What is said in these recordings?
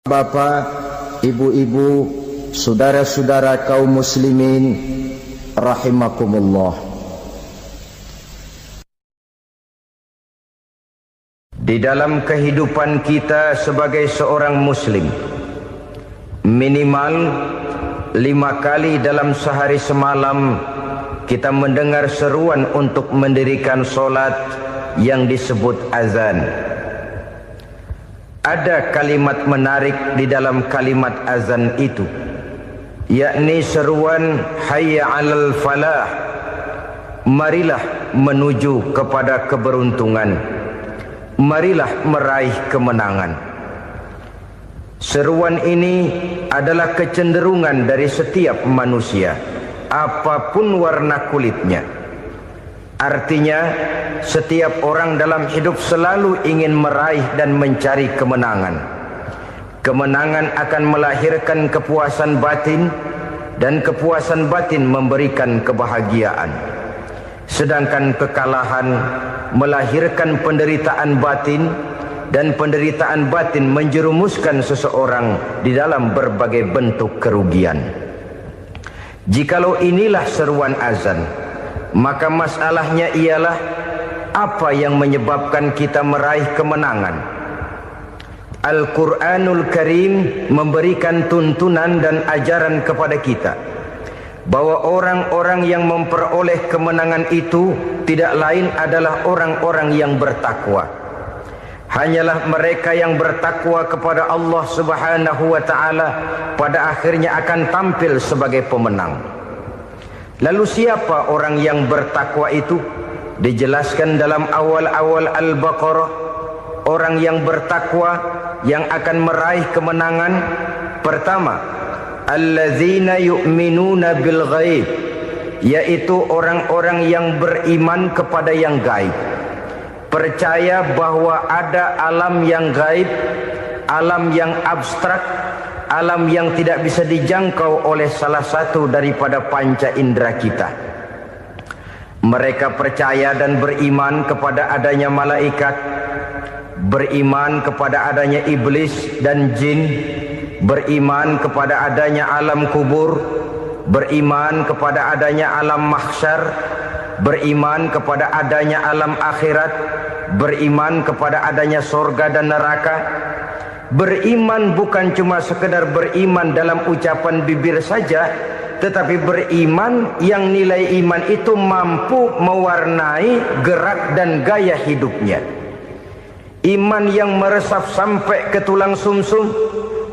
Bapak, ibu-ibu, saudara-saudara kaum muslimin rahimakumullah. Di dalam kehidupan kita sebagai seorang muslim, minimal 5 kali dalam sehari semalam kita mendengar seruan untuk mendirikan solat yang disebut azan. Ada kalimat menarik di dalam kalimat azan itu, yakni seruan hayya 'alal falah, marilah menuju kepada keberuntungan, marilah meraih kemenangan. Seruan ini adalah kecenderungan dari setiap manusia, apapun warna kulitnya. Artinya, setiap orang dalam hidup selalu ingin meraih dan mencari kemenangan. Kemenangan akan melahirkan kepuasan batin, dan kepuasan batin memberikan kebahagiaan. Sedangkan kekalahan melahirkan penderitaan batin, dan penderitaan batin menjerumuskan seseorang di dalam berbagai bentuk kerugian. Jikalau inilah seruan azan, maka masalahnya ialah apa yang menyebabkan kita meraih kemenangan. Al-Quranul Karim memberikan tuntunan dan ajaran kepada kita bahwa orang-orang yang memperoleh kemenangan itu tidak lain adalah orang-orang yang bertakwa. Hanyalah mereka yang bertakwa kepada Allah Subhanahu wa ta'ala pada akhirnya akan tampil sebagai pemenang. Lalu siapa orang yang bertakwa itu? Dijelaskan dalam awal-awal Al-Baqarah, orang yang bertakwa yang akan meraih kemenangan. Pertama, alladzina yu'minuna bil ghaib, yaitu orang-orang yang beriman kepada yang gaib, percaya bahwa ada alam yang gaib, alam yang abstrak, alam yang tidak bisa dijangkau oleh salah satu daripada panca indera kita. Mereka percaya dan beriman kepada adanya malaikat, beriman kepada adanya iblis dan jin, beriman kepada adanya alam kubur, beriman kepada adanya alam mahsyar, beriman kepada adanya alam akhirat, beriman kepada adanya surga dan neraka. Beriman bukan cuma sekedar beriman dalam ucapan bibir saja, tetapi beriman yang nilai iman itu mampu mewarnai gerak dan gaya hidupnya. Iman yang meresap sampai ke tulang sumsum,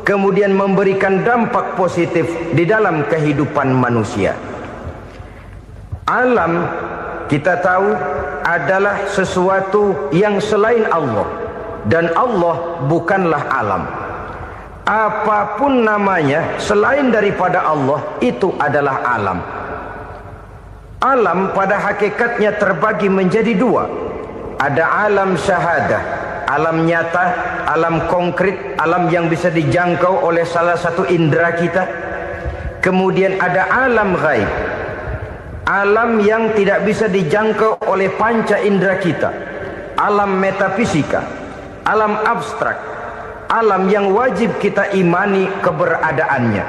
kemudian memberikan dampak positif di dalam kehidupan manusia. Alam, kita tahu, adalah sesuatu yang selain Allah. Dan Allah bukanlah alam. Apapun namanya selain daripada Allah, itu adalah alam. Alam pada hakikatnya terbagi menjadi 2. Ada alam syahadah, alam nyata, alam konkret, alam yang bisa dijangkau oleh salah satu indera kita. Kemudian ada alam ghaib, alam yang tidak bisa dijangkau oleh panca indera kita, alam metafisika, alam abstrak, alam yang wajib kita imani keberadaannya.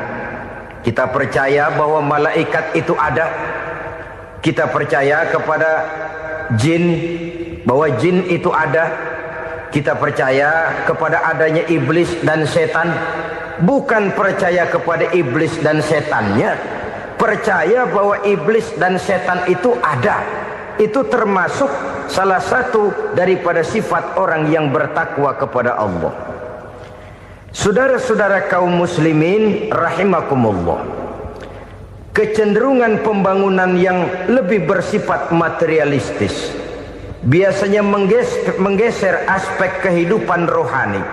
Kita percaya bahwa malaikat itu ada. Kita percaya kepada jin, bahwa jin itu ada. Kita percaya kepada adanya iblis dan setan. Bukan percaya kepada iblis dan setannya, percaya bahwa iblis dan setan itu ada. Itu termasuk salah satu daripada sifat orang yang bertakwa kepada Allah. Saudara-saudara kaum muslimin rahimakumullah, kecenderungan pembangunan yang lebih bersifat materialistis biasanya menggeser aspek kehidupan rohani.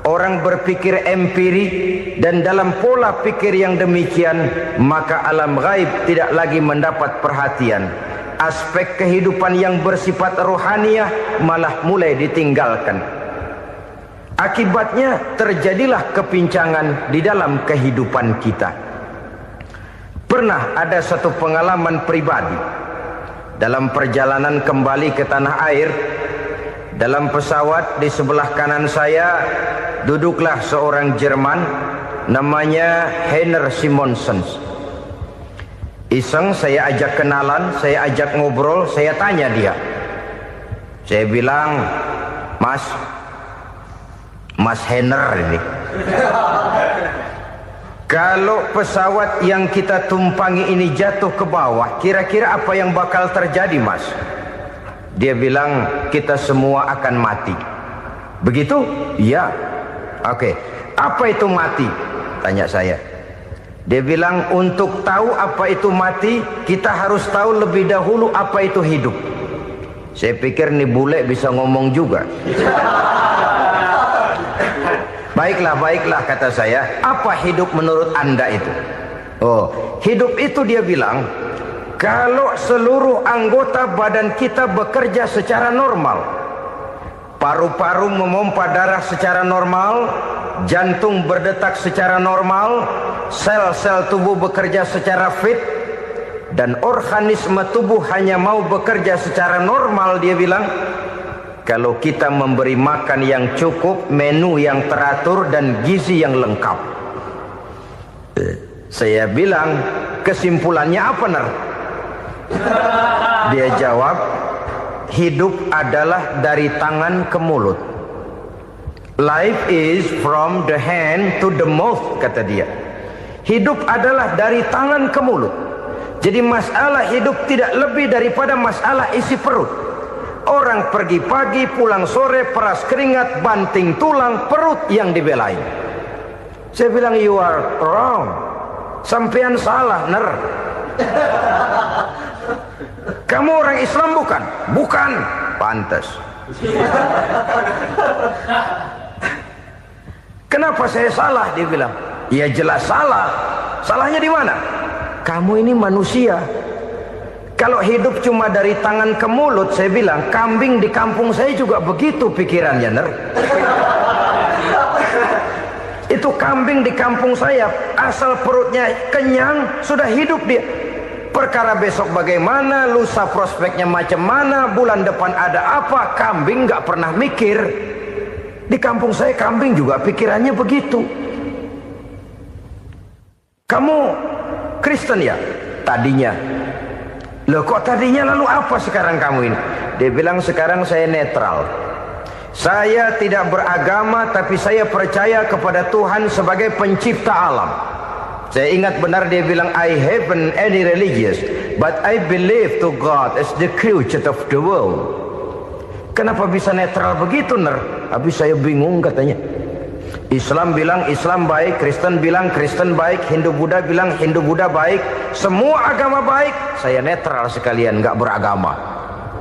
Orang berpikir empiri, dan dalam pola pikir yang demikian maka alam gaib tidak lagi mendapat perhatian. Aspek kehidupan yang bersifat rohaniah malah mulai ditinggalkan. Akibatnya terjadilah kepincangan di dalam kehidupan kita. Pernah ada satu pengalaman pribadi dalam perjalanan kembali ke tanah air. Dalam pesawat di sebelah kanan saya duduklah seorang Jerman, namanya Heiner Simonsen. Iseng saya ajak kenalan, saya ajak ngobrol, saya tanya dia. Saya bilang, Mas Heiner ini, kalau pesawat yang kita tumpangi ini jatuh ke bawah, kira-kira apa yang bakal terjadi, Mas? Dia bilang, kita semua akan mati. Begitu? Iya. Oke. Apa itu mati? Tanya saya. Dia bilang, untuk tahu apa itu mati, kita harus tahu lebih dahulu apa itu hidup. Saya pikir nih bule bisa ngomong juga. Baiklah kata saya. Apa hidup menurut Anda itu? Oh, hidup itu dia bilang, kalau seluruh anggota badan kita bekerja secara normal, paru-paru memompa darah secara normal, jantung berdetak secara normal, sel-sel tubuh bekerja secara fit, dan organisme tubuh hanya mau bekerja secara normal, dia bilang, kalau kita memberi makan yang cukup, menu yang teratur, dan gizi yang lengkap. Saya bilang, kesimpulannya apa, Ner? Dia jawab, hidup adalah dari tangan ke mulut. Life is from the hand to the mouth, kata dia. Hidup adalah dari tangan ke mulut. Jadi masalah hidup tidak lebih daripada masalah isi perut. Orang pergi pagi, pulang sore, peras keringat, banting tulang, perut yang dibelain. Saya bilang, you are wrong. Sampean salah, Ner. Kamu orang Islam bukan? Bukan. Pantas. Kenapa saya salah? Dia bilang, ya jelas salah. Salahnya di mana? Kamu ini manusia. Kalau hidup cuma dari tangan ke mulut, saya bilang, kambing di kampung saya juga begitu pikirannya, Ner. Itu kambing di kampung saya, asal perutnya kenyang, sudah hidup dia. Perkara besok bagaimana, lusa prospeknya macam mana, bulan depan ada apa, kambing nggak pernah mikir. Di kampung saya kambing juga pikirannya begitu. Kamu Kristen ya? Tadinya. Loh kok tadinya, lalu apa sekarang kamu ini? Dia bilang, sekarang saya netral. Saya tidak beragama, tapi saya percaya kepada Tuhan sebagai pencipta alam. Saya ingat benar dia bilang, I haven't any religious, but I believe to God as the creator of the world. Kenapa bisa netral begitu, Ner? Habis saya bingung katanya. Islam bilang Islam baik, Kristen bilang Kristen baik, Hindu Buddha bilang Hindu Buddha baik, semua agama baik. Saya netral sekalian, nggak beragama.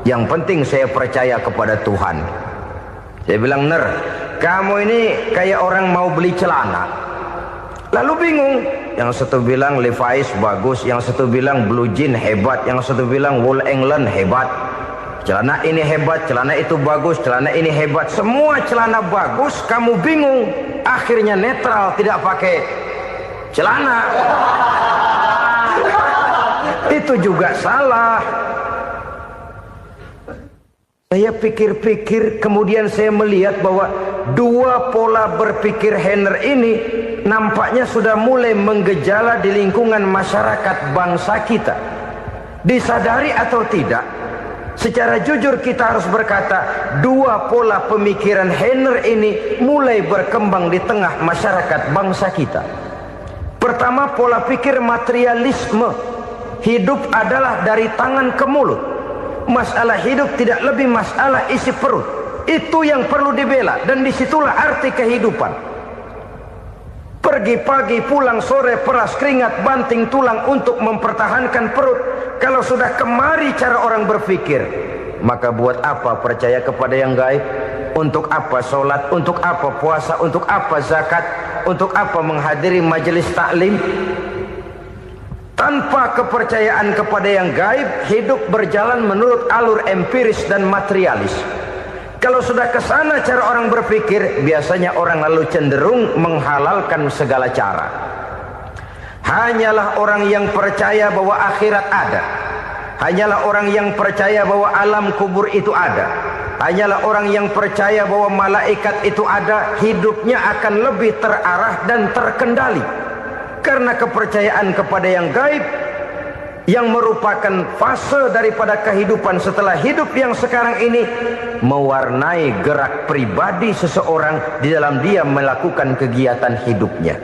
Yang penting saya percaya kepada Tuhan. Saya bilang, Ner, kamu ini kayak orang mau beli celana, lalu bingung. Yang satu bilang Levi's bagus, yang satu bilang Blue Jean hebat, yang satu bilang Wool England hebat. Celana ini hebat, celana itu bagus, celana ini hebat, semua celana bagus, kamu bingung. Akhirnya netral, tidak pakai celana. Itu juga salah. Saya pikir-pikir, kemudian saya melihat bahwa dua pola berpikir Heiner ini nampaknya sudah mulai menggejala di lingkungan masyarakat bangsa kita. Disadari atau tidak, secara jujur kita harus berkata, dua pola pemikiran Heiner ini mulai berkembang di tengah masyarakat bangsa kita. Pertama, pola pikir materialisme. Hidup adalah dari tangan ke mulut. Masalah hidup tidak lebih masalah isi perut. Itu yang perlu dibela, dan disitulah arti kehidupan. Pergi pagi, pulang sore, peras keringat, banting tulang untuk mempertahankan perut. Kalau sudah kemari cara orang berpikir, maka buat apa percaya kepada yang gaib? Untuk apa sholat? Untuk apa puasa? Untuk apa zakat? Untuk apa menghadiri majelis taklim? Tanpa kepercayaan kepada yang gaib, hidup berjalan menurut alur empiris dan materialis. Kalau sudah ke sana cara orang berpikir, biasanya orang lalu cenderung menghalalkan segala cara. Hanyalah orang yang percaya bahwa akhirat ada, hanyalah orang yang percaya bahwa alam kubur itu ada, hanyalah orang yang percaya bahwa malaikat itu ada, hidupnya akan lebih terarah dan terkendali. Karena kepercayaan kepada yang gaib, yang merupakan fase daripada kehidupan setelah hidup yang sekarang ini, mewarnai gerak pribadi seseorang di dalam dia melakukan kegiatan hidupnya.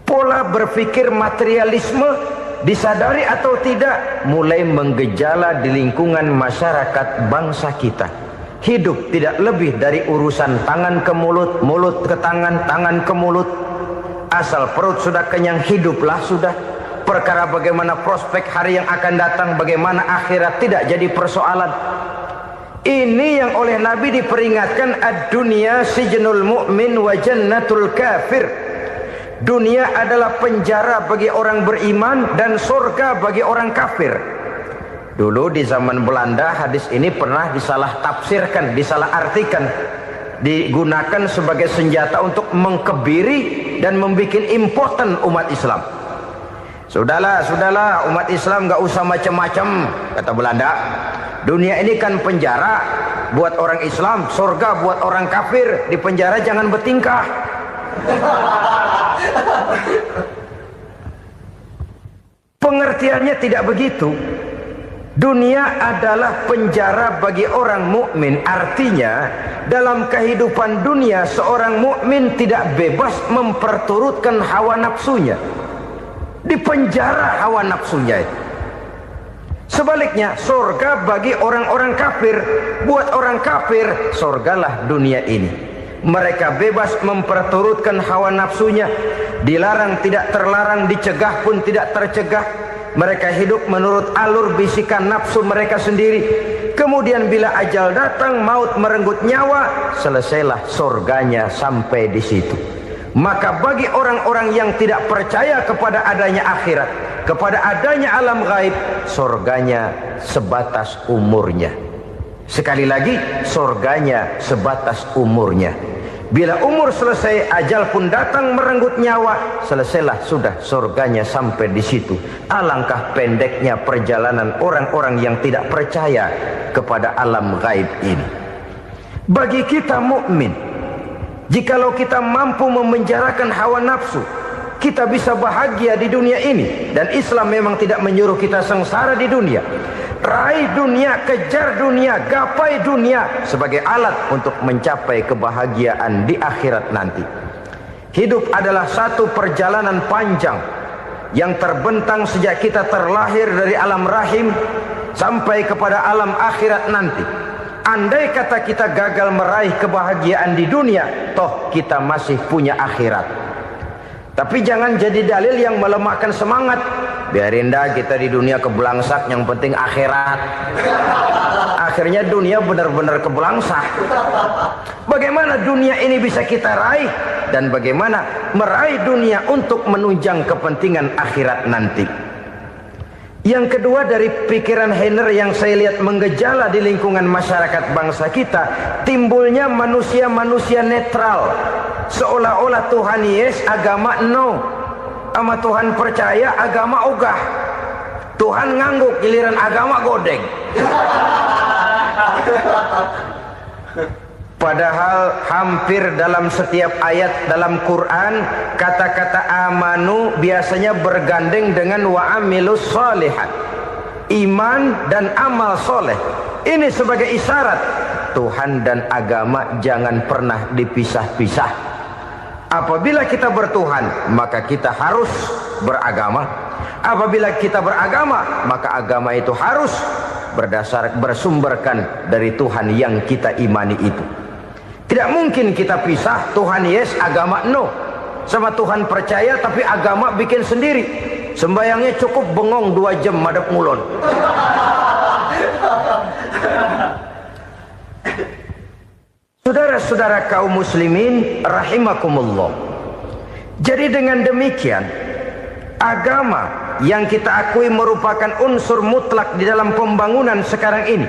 Pola berpikir materialisme, disadari atau tidak, mulai menggejala di lingkungan masyarakat bangsa kita. Hidup tidak lebih dari urusan tangan ke mulut, mulut ke tangan, tangan ke mulut. Asal perut sudah kenyang, hiduplah sudah. Perkara bagaimana prospek hari yang akan datang, bagaimana akhirat, tidak jadi persoalan. Ini yang oleh Nabi diperingatkan, ad-dunya sijnul mu'min wa jannatul kafir. Dunia adalah penjara bagi orang beriman dan surga bagi orang kafir. Dulu di zaman Belanda hadis ini pernah disalah tafsirkan, disalah artikan, digunakan sebagai senjata untuk mengkebiri dan membuat impoten umat Islam. Sudahlah umat Islam gak usah macam-macam, kata Belanda. Dunia ini kan penjara buat orang Islam, surga buat orang kafir. Di penjara jangan bertingkah. Pengertiannya tidak begitu. Dunia adalah penjara bagi orang mukmin. Artinya dalam kehidupan dunia seorang mukmin tidak bebas memperturutkan hawa nafsunya. Dipenjara hawa nafsunya itu. Sebaliknya surga bagi orang-orang kafir. Buat orang kafir surgalah dunia ini. Mereka bebas memperturutkan hawa nafsunya, dilarang tidak terlarang, dicegah pun tidak tercegah. Mereka hidup menurut alur bisikan nafsu mereka sendiri. Kemudian bila ajal datang, maut merenggut nyawa, selesailah surganya sampai di situ. Maka bagi orang-orang yang tidak percaya kepada adanya akhirat, kepada adanya alam gaib, surganya sebatas umurnya. Sekali lagi, surganya sebatas umurnya. Bila umur selesai, ajal pun datang merenggut nyawa, selesailah sudah surganya sampai di situ. Alangkah pendeknya perjalanan orang-orang yang tidak percaya kepada alam gaib ini. Bagi kita mukmin, jikalau kita mampu memenjarakan hawa nafsu, kita bisa bahagia di dunia ini. Dan Islam memang tidak menyuruh kita sengsara di dunia. Raih dunia, kejar dunia, gapai dunia sebagai alat untuk mencapai kebahagiaan di akhirat nanti. Hidup adalah satu perjalanan panjang yang terbentang sejak kita terlahir dari alam rahim sampai kepada alam akhirat nanti. Andai kata kita gagal meraih kebahagiaan di dunia, toh kita masih punya akhirat. Tapi jangan jadi dalil yang melemahkan semangat. Biarin dah kita di dunia kebelangsak, yang penting akhirat. Akhirnya dunia benar-benar kebelangsak. Bagaimana dunia ini bisa kita raih, dan bagaimana meraih dunia untuk menunjang kepentingan akhirat nanti. Yang kedua, dari pikiran Heiner yang saya lihat menggejala di lingkungan masyarakat bangsa kita, timbulnya manusia-manusia netral. Seolah-olah Tuhan yes, agama no. Sama Tuhan percaya, agama ogah. Tuhan ngangguk, giliran agama godeng. Padahal hampir dalam setiap ayat dalam Quran, kata-kata amanu biasanya bergandeng dengan wa amilus sholihat. Iman dan amal soleh. Ini sebagai isyarat Tuhan dan agama jangan pernah dipisah-pisah. Apabila kita bertuhan, maka kita harus beragama. Apabila kita beragama, maka agama itu harus bersumberkan dari Tuhan yang kita imani itu. Tidak mungkin kita pisah, Tuhan yes, agama no. Sama Tuhan percaya tapi agama bikin sendiri. Sembayangnya cukup bengong 2 jam madep ngulon. Saudara-saudara kaum muslimin rahimakumullah. Jadi dengan demikian, agama yang kita akui merupakan unsur mutlak di dalam pembangunan sekarang ini,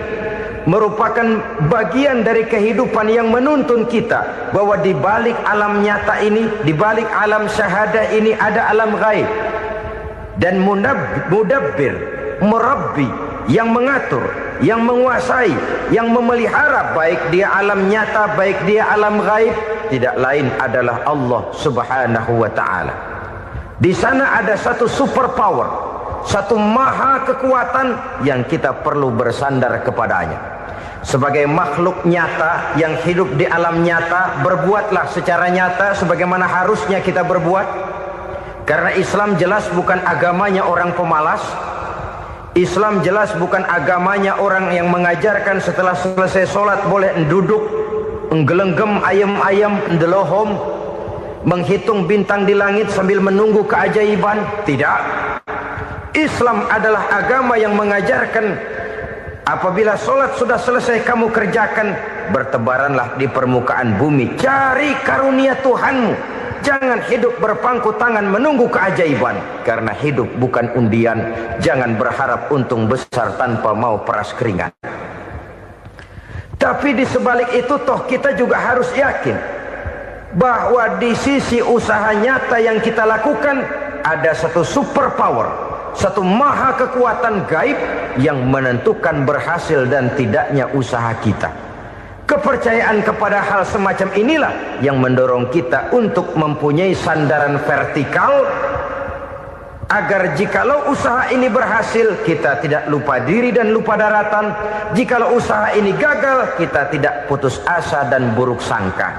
merupakan bagian dari kehidupan yang menuntun kita bahwa di balik alam nyata ini, di balik alam syahadah ini ada alam gaib. Dan mudabbir, murabbi, yang mengatur, yang menguasai, yang memelihara, baik dia alam nyata, baik dia alam gaib, tidak lain adalah Allah Subhanahu wa ta'ala. Di sana ada satu super power, satu maha kekuatan yang kita perlu bersandar kepadanya. Sebagai makhluk nyata yang hidup di alam nyata, berbuatlah secara nyata sebagaimana harusnya kita berbuat. Karena Islam jelas bukan agamanya orang pemalas. Islam jelas bukan agamanya orang yang mengajarkan setelah selesai sholat boleh duduk, nggelenggem ayam-ayam, ndelohom, menghitung bintang di langit sambil menunggu keajaiban. Tidak. Islam adalah agama yang mengajarkan apabila sholat sudah selesai kamu kerjakan, bertebaranlah di permukaan bumi, cari karunia Tuhanmu. Jangan hidup berpangku tangan menunggu keajaiban. Karena hidup bukan undian. Jangan berharap untung besar tanpa mau peras keringat. Tapi di sebalik itu toh kita juga harus yakin bahwa di sisi usaha nyata yang kita lakukan ada satu super power, satu maha kekuatan gaib yang menentukan berhasil dan tidaknya usaha kita. Kepercayaan kepada hal semacam inilah yang mendorong kita untuk mempunyai sandaran vertikal, agar jikalau usaha ini berhasil, kita tidak lupa diri dan lupa daratan. Jikalau usaha ini gagal, kita tidak putus asa dan buruk sangka,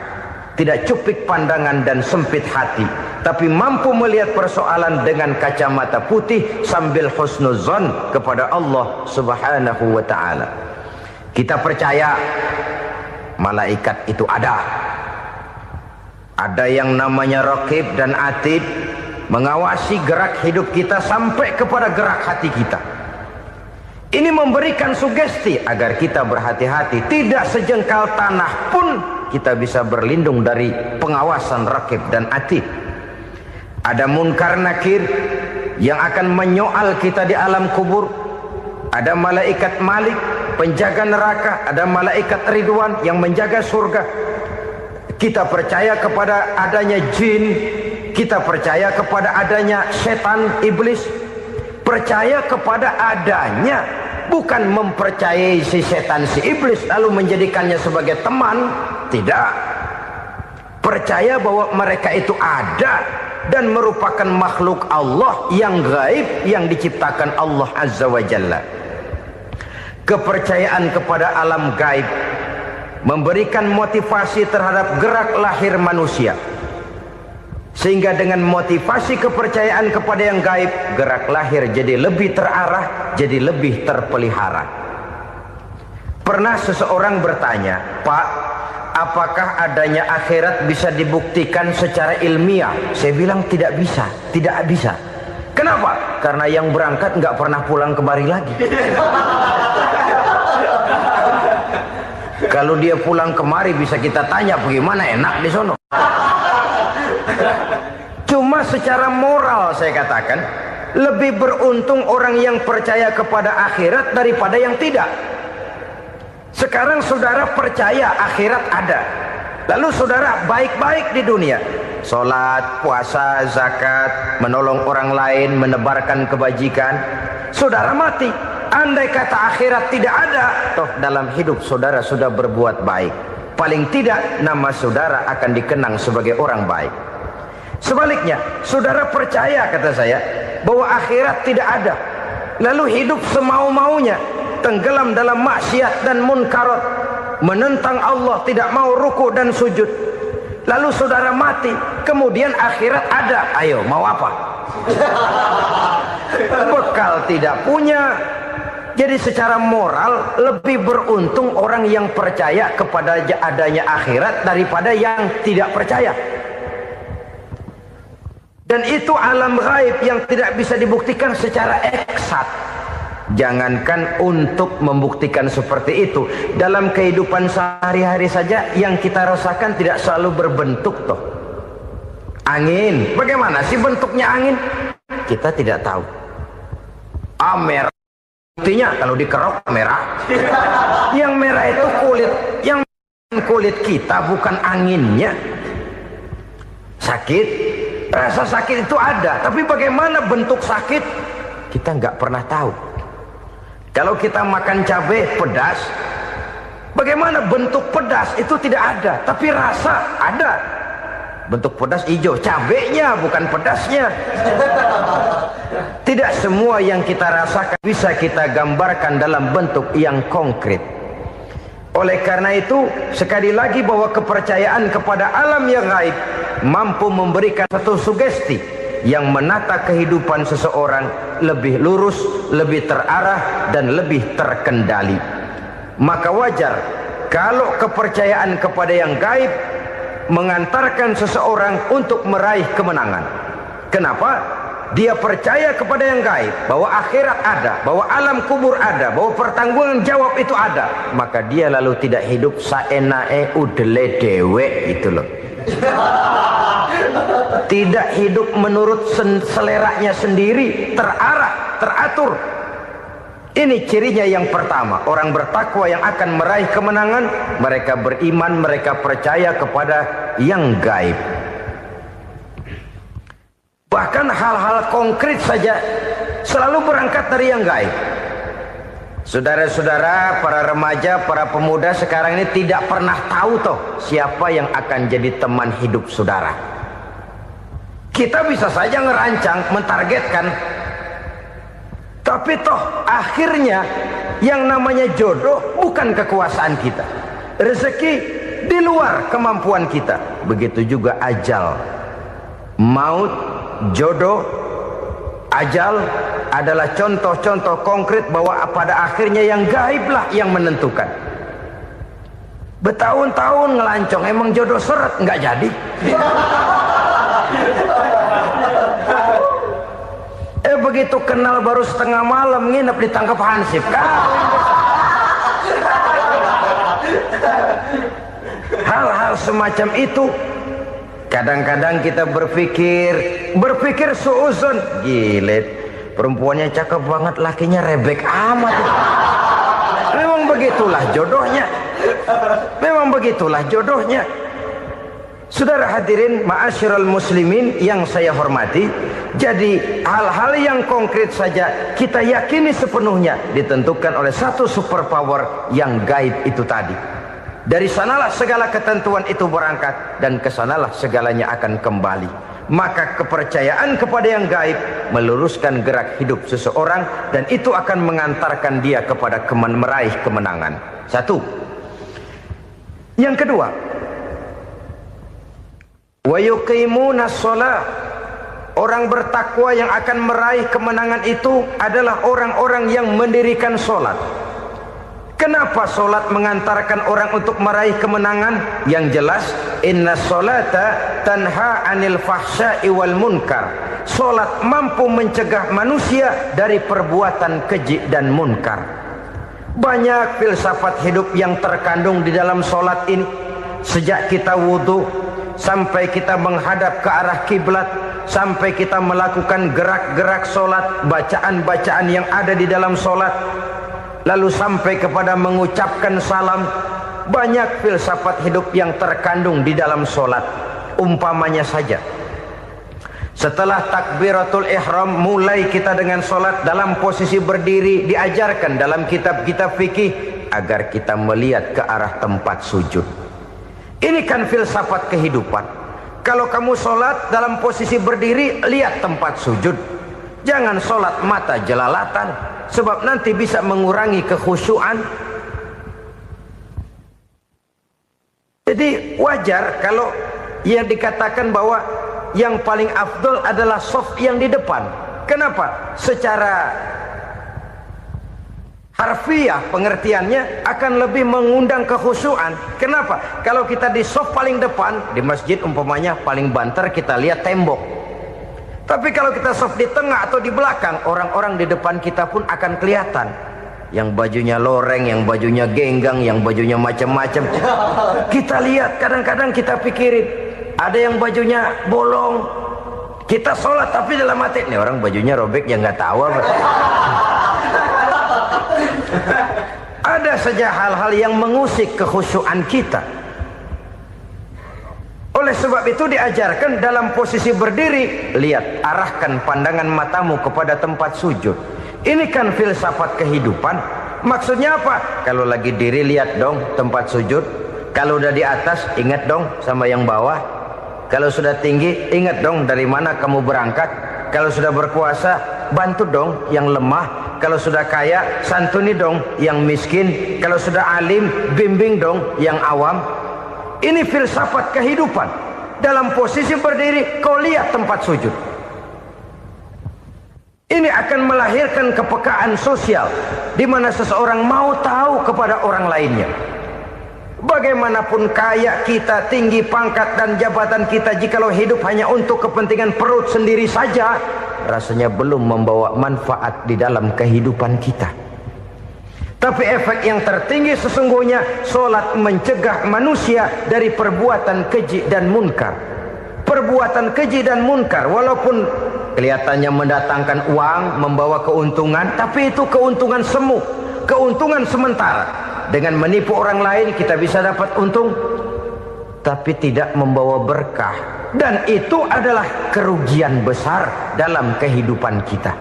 tidak cupik pandangan dan sempit hati, tapi mampu melihat persoalan dengan kacamata putih sambil husnuzon kepada Allah Subhanahu wa ta'ala. Kita percaya malaikat itu ada. Ada yang namanya Raqib dan Atid, mengawasi gerak hidup kita sampai kepada gerak hati kita. Ini memberikan sugesti agar kita berhati-hati. Tidak sejengkal tanah pun kita bisa berlindung dari pengawasan Raqib dan Atid. Ada Munkar Nakir yang akan menyoal kita di alam kubur. Ada malaikat Malik, penjaga neraka. Ada malaikat Ridwan yang menjaga surga. Kita percaya kepada adanya jin, kita percaya kepada adanya setan, iblis. Percaya kepada adanya, bukan mempercayai si setan, si iblis lalu menjadikannya sebagai teman. Tidak. Percaya bahwa mereka itu ada dan merupakan makhluk Allah yang gaib yang diciptakan Allah Azza wa Jalla. Kepercayaan kepada alam gaib memberikan motivasi terhadap gerak lahir manusia, sehingga dengan motivasi kepercayaan kepada yang gaib, gerak lahir jadi lebih terarah, jadi lebih terpelihara. Pernah seseorang bertanya, "Pak, apakah adanya akhirat bisa dibuktikan secara ilmiah?" Saya bilang tidak bisa, tidak bisa. Kenapa? Karena yang berangkat nggak pernah pulang kembali lagi. Kalau dia pulang kemari bisa kita tanya bagaimana enak di sono. Cuma secara moral saya katakan, lebih beruntung orang yang percaya kepada akhirat daripada yang tidak. Sekarang saudara percaya akhirat ada, lalu saudara baik-baik di dunia, sholat, puasa, zakat, menolong orang lain, menebarkan kebajikan. Saudara mati, andai kata akhirat tidak ada, toh dalam hidup saudara sudah berbuat baik. Paling tidak nama saudara akan dikenang sebagai orang baik. Sebaliknya, saudara percaya, kata saya, bahwa akhirat tidak ada, lalu hidup semau-maunya, tenggelam dalam maksiat dan munkarat, menentang Allah, tidak mau ruku dan sujud. Lalu saudara mati, kemudian akhirat ada. Ayo, mau apa? Bekal tidak punya. Jadi secara moral lebih beruntung orang yang percaya kepada adanya akhirat daripada yang tidak percaya. Dan itu alam gaib yang tidak bisa dibuktikan secara eksat. Jangankan untuk membuktikan seperti itu, dalam kehidupan sehari-hari saja yang kita rasakan tidak selalu berbentuk toh. Angin, bagaimana sih bentuknya angin? Kita tidak tahu. Merah, buktinya kalau dikerok merah. Yang merah itu kulit, yang kulit kita bukan anginnya. Sakit, rasa sakit itu ada, tapi bagaimana bentuk sakit kita nggak pernah tahu. Kalau kita makan cabai pedas, bagaimana bentuk pedas itu tidak ada, tapi rasa ada. Bentuk pedas hijau, cabenya bukan pedasnya. Tidak semua yang kita rasakan bisa kita gambarkan dalam bentuk yang konkret. Oleh karena itu, sekali lagi bahwa kepercayaan kepada alam yang gaib mampu memberikan satu sugesti yang menata kehidupan seseorang lebih lurus, lebih terarah, dan lebih terkendali. Maka wajar kalau kepercayaan kepada yang gaib mengantarkan seseorang untuk meraih kemenangan. Kenapa? Dia percaya kepada yang gaib, bahwa akhirat ada, bahwa alam kubur ada, bahwa pertanggungan jawab itu ada. Maka dia lalu tidak hidup saenae udele dewe, itu loh. Tidak hidup menurut seleranya sendiri, terarah, teratur. Ini cirinya yang pertama. Orang bertakwa yang akan meraih kemenangan, mereka beriman, mereka percaya kepada yang gaib. Bahkan hal-hal konkret saja selalu berangkat dari yang gaib. Saudara-saudara, para remaja, para pemuda sekarang ini tidak pernah tahu toh siapa yang akan jadi teman hidup saudara. Kita bisa saja ngerancang, mentargetkan, tapi toh akhirnya yang namanya jodoh bukan kekuasaan kita. Rezeki di luar kemampuan kita. Begitu juga ajal. Maut, jodoh, ajal adalah contoh-contoh konkret bahwa pada akhirnya yang gaiblah yang menentukan. Bertahun-tahun ngelancong, emang jodoh seret, nggak jadi. Begitu kenal baru setengah malam nginep ditangkap hansip kan. Hal-hal semacam itu kadang-kadang kita berpikir suuzon, gilet, perempuannya cakep banget, lakinya rebek amat. Memang begitulah jodohnya. Memang begitulah jodohnya. Saudara hadirin ma'asyiral muslimin yang saya hormati, jadi hal-hal yang konkret saja kita yakini sepenuhnya ditentukan oleh satu superpower yang gaib itu tadi. Dari sanalah segala ketentuan itu berangkat dan kesanalah segalanya akan kembali. Maka kepercayaan kepada yang gaib meluruskan gerak hidup seseorang dan itu akan mengantarkan dia kepada meraih kemenangan. Satu. Yang kedua, wa yuqimuna shalah. Orang bertakwa yang akan meraih kemenangan itu adalah orang-orang yang mendirikan sholat. Kenapa sholat mengantarkan orang untuk meraih kemenangan? Yang jelas, inna sholata tanha anil fahsya'i wal munkar. Sholat mampu mencegah manusia dari perbuatan keji dan munkar. Banyak filsafat hidup yang terkandung di dalam sholat ini. Sejak kita wudhu sampai kita menghadap ke arah kiblat, sampai kita melakukan gerak-gerak sholat, bacaan-bacaan yang ada di dalam sholat, lalu sampai kepada mengucapkan salam. Banyak filsafat hidup yang terkandung di dalam sholat. Umpamanya saja, setelah takbiratul ihram mulai kita dengan sholat dalam posisi berdiri, diajarkan dalam kitab-kitab fikih agar kita melihat ke arah tempat sujud. Ini kan filsafat kehidupan. Kalau kamu sholat dalam posisi berdiri, lihat tempat sujud. Jangan sholat mata jelalatan, sebab nanti bisa mengurangi kekhusyuan. Jadi wajar kalau yang dikatakan bahwa yang paling afdol adalah shaf yang di depan. Kenapa? Secara harfiah pengertiannya akan lebih mengundang kekhusyuan. Kenapa? Kalau kita di shaf paling depan di masjid umpamanya paling banter kita lihat tembok. Tapi kalau kita shaf di tengah atau di belakang, orang-orang di depan kita pun akan kelihatan. Yang bajunya loreng, yang bajunya genggang, yang bajunya macam-macam. Kita lihat, kadang-kadang kita pikirin, ada yang bajunya bolong. Kita sholat tapi dalam hati, nih orang bajunya robek yang nggak tahu apa. Ada saja hal-hal yang mengusik kekhusyuan kita. Oleh sebab itu diajarkan dalam posisi berdiri, lihat, arahkan pandangan matamu kepada tempat sujud. Ini kan filsafat kehidupan. Maksudnya apa? Kalau lagi diri lihat dong tempat sujud. Kalau udah di atas ingat dong sama yang bawah. Kalau sudah tinggi ingat dong dari mana kamu berangkat. Kalau sudah berkuasa bantu dong yang lemah. Kalau sudah kaya santuni dong yang miskin. Kalau sudah alim bimbing dong yang awam. Ini filsafat kehidupan. Dalam posisi berdiri kau lihat tempat sujud. Ini akan melahirkan kepekaan sosial di mana seseorang mau tahu kepada orang lainnya. Bagaimanapun kaya kita, tinggi pangkat dan jabatan kita, jikalau hidup hanya untuk kepentingan perut sendiri saja, rasanya belum membawa manfaat di dalam kehidupan kita. Tapi efek yang tertinggi sesungguhnya, solat mencegah manusia dari perbuatan keji dan munkar. Perbuatan keji dan munkar, walaupun kelihatannya mendatangkan uang, membawa keuntungan, tapi itu keuntungan semu, keuntungan sementara. Dengan menipu orang lain kita bisa dapat untung, tapi tidak membawa berkah. Dan itu adalah kerugian besar dalam kehidupan kita.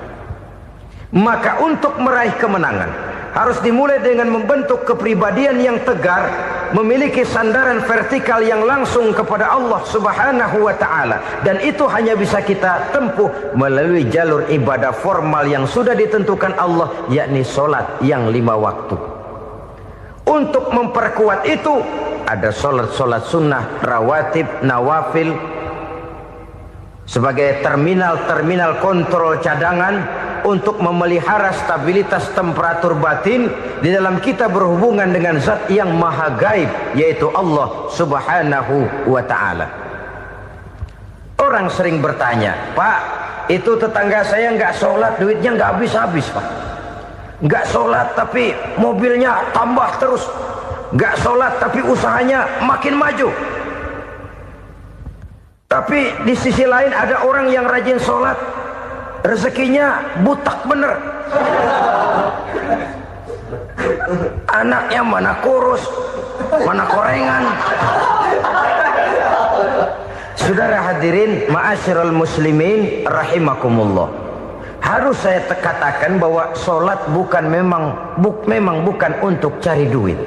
Maka untuk meraih kemenangan harus dimulai dengan membentuk kepribadian yang tegar, memiliki sandaran vertikal yang langsung kepada Allah Subhanahu wa ta'ala. Dan itu hanya bisa kita tempuh melalui jalur ibadah formal yang sudah ditentukan Allah, yakni solat yang 5 waktu. Untuk memperkuat itu ada solat-solat sunnah, rawatib, nawafil sebagai terminal-terminal kontrol cadangan untuk memelihara stabilitas temperatur batin di dalam kita berhubungan dengan zat yang maha gaib, yaitu Allah Subhanahu wa ta'ala. Orang sering bertanya, Pak, itu tetangga saya nggak sholat, duitnya nggak habis-habis, Pak. Nggak sholat tapi mobilnya tambah terus. Nggak sholat tapi usahanya makin maju. Tapi di sisi lain ada orang yang rajin sholat, rezekinya butak bener. Anaknya mana kurus, mana korengan. Saudara hadirin ma'asyiral muslimin rahimakumullah, harus saya katakan bahwa solat memang bukan untuk cari duit.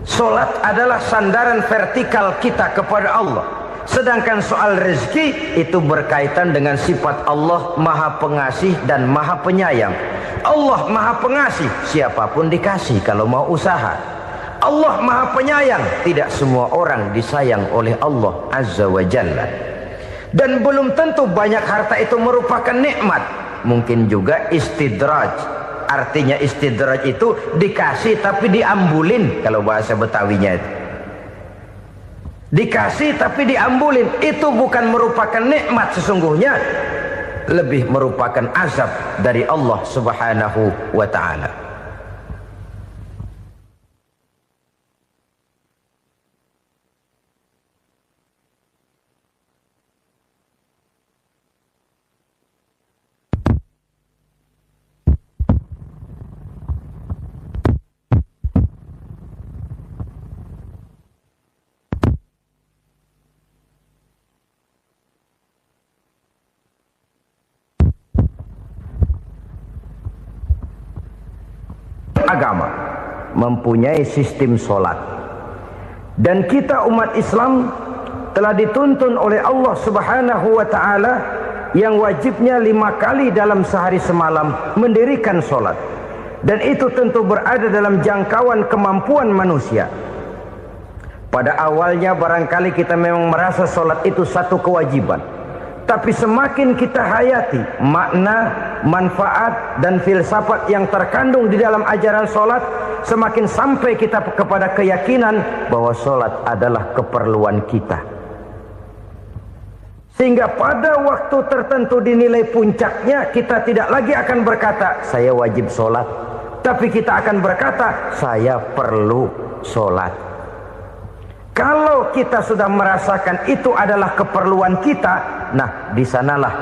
Solat adalah sandaran vertikal kita kepada Allah. Sedangkan soal rezeki itu berkaitan dengan sifat Allah maha pengasih dan maha penyayang. Allah maha pengasih, siapapun dikasih kalau mau usaha. Allah maha penyayang, tidak semua orang disayang oleh Allah Azza wa Jalla. Dan belum tentu banyak harta itu merupakan nikmat. Mungkin juga istidraj. Artinya istidraj itu dikasih tapi diambulin, kalau bahasa Betawinya itu. Dikasih tapi diambulin, itu bukan merupakan nikmat sesungguhnya, lebih merupakan azab dari Allah Subhanahu wa ta'ala. Agama mempunyai sistem solat, dan kita umat Islam telah dituntun oleh Allah Subhanahu wa ta'ala yang wajibnya 5 kali dalam sehari semalam mendirikan solat, dan itu tentu berada dalam jangkauan kemampuan manusia. Pada awalnya barangkali kita memang merasa solat itu satu kewajiban, tapi semakin kita hayati makna, manfaat dan filsafat yang terkandung di dalam ajaran solat, semakin sampai kita kepada keyakinan bahwa solat adalah keperluan kita. Sehingga pada waktu tertentu dinilai puncaknya, kita tidak lagi akan berkata saya wajib solat, tapi kita akan berkata saya perlu solat. Kalau kita sudah merasakan itu adalah keperluan kita, nah di sanalah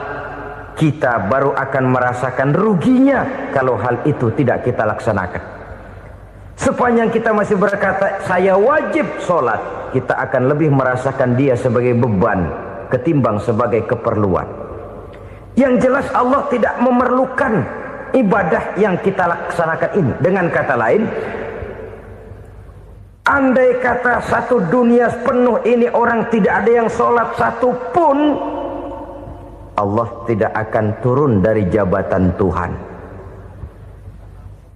kita baru akan merasakan ruginya kalau hal itu tidak kita laksanakan. Sepanjang kita masih berkata saya wajib sholat, kita akan lebih merasakan dia sebagai beban ketimbang sebagai keperluan. Yang jelas Allah tidak memerlukan ibadah yang kita laksanakan ini. Dengan kata lain, andai kata satu dunia penuh ini orang tidak ada yang sholat satu pun, Allah tidak akan turun dari jabatan Tuhan.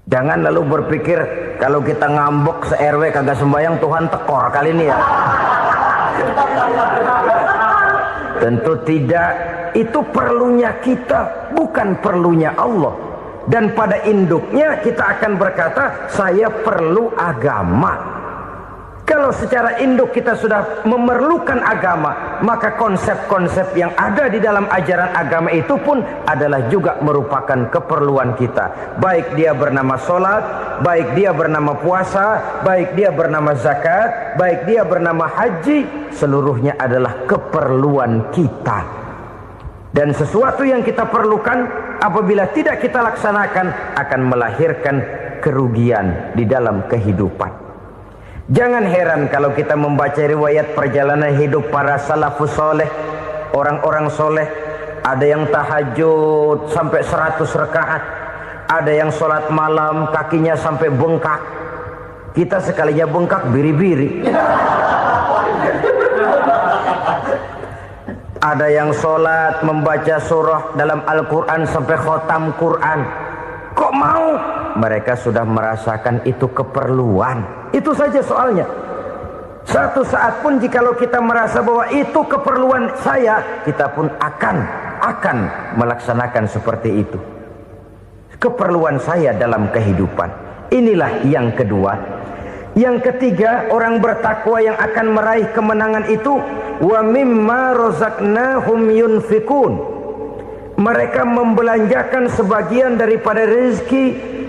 Jangan lalu berpikir kalau kita ngambek se-RW kagak sembahyang Tuhan tekor kali ini ya. Tentu tidak. Itu perlunya kita, bukan perlunya Allah. Dan pada induknya kita akan berkata, saya perlu agama. Kalau secara induk kita sudah memerlukan agama, maka konsep-konsep yang ada di dalam ajaran agama itu pun adalah juga merupakan keperluan kita. Baik dia bernama sholat, baik dia bernama puasa, baik dia bernama zakat, baik dia bernama haji, seluruhnya adalah keperluan kita. Dan sesuatu yang kita perlukan apabila tidak kita laksanakan akan melahirkan kerugian di dalam kehidupan. Jangan heran kalau kita membaca riwayat perjalanan hidup para salafus soleh, orang-orang soleh. Ada yang tahajud sampai 100 rakaat, ada yang sholat malam kakinya sampai bengkak. Kita sekalinya bengkak biri-biri. Ada yang sholat membaca surah dalam Al-Quran sampai khotam Quran. Kok mau? Mereka sudah merasakan itu keperluan. Itu saja soalnya. Satu saat pun jikalau kita merasa bahwa itu keperluan saya, kita pun akan melaksanakan seperti itu. Keperluan saya dalam kehidupan. Inilah yang kedua. Yang ketiga, orang bertakwa yang akan meraih kemenangan itu, wa mimma razaqnahum yunfikun. Mereka membelanjakan sebagian daripada rezeki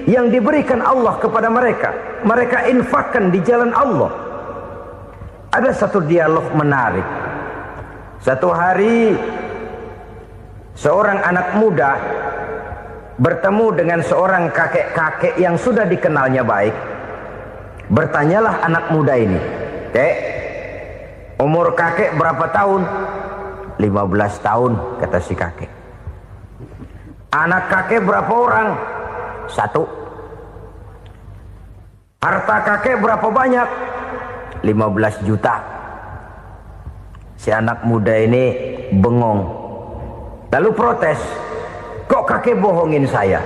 yang diberikan Allah kepada mereka. Mereka infakkan di jalan Allah. Ada satu dialog menarik. Satu hari seorang anak muda bertemu dengan seorang kakek-kakek yang sudah dikenalnya baik. Bertanyalah anak muda ini, "Kek, umur kakek berapa tahun?" 15 tahun, kata si kakek. "Anak kakek berapa orang?" 1. "Harta kakek berapa banyak?" 15 juta. Si anak muda ini bengong. Lalu protes, "Kok kakek bohongin saya?"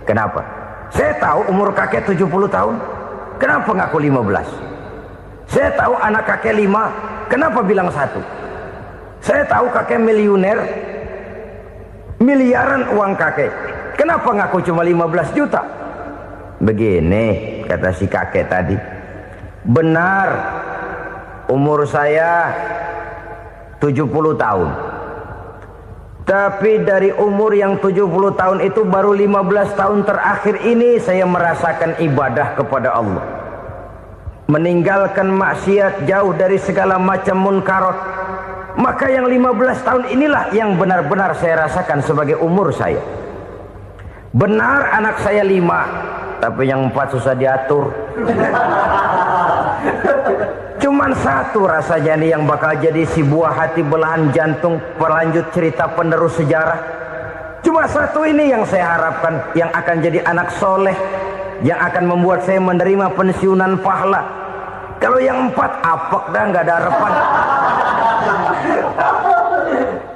"Kenapa?" "Saya tahu umur kakek 70 tahun. Kenapa ngaku 15? Saya tahu anak kakek 5. Kenapa bilang 1? Saya tahu kakek miliuner, miliaran uang kakek. Kenapa ngaku cuma 15 juta? Begini, kata si kakek tadi. Benar, umur saya 70 tahun. Tapi dari umur yang 70 tahun itu baru 15 tahun terakhir ini saya merasakan ibadah kepada Allah. Meninggalkan maksiat, jauh dari segala macam munkarat. Maka yang 15 tahun inilah yang benar-benar saya rasakan sebagai umur saya. Benar anak saya 5, tapi yang 4 susah diatur. Cuman 1 rasanya nih yang bakal jadi si buah hati belahan jantung pelanjut cerita penerus sejarah. Cuma 1 ini yang saya harapkan, yang akan jadi anak soleh, yang akan membuat saya menerima pensiunan pahala. Kalau yang 4 apek dah, nggak ada harapan.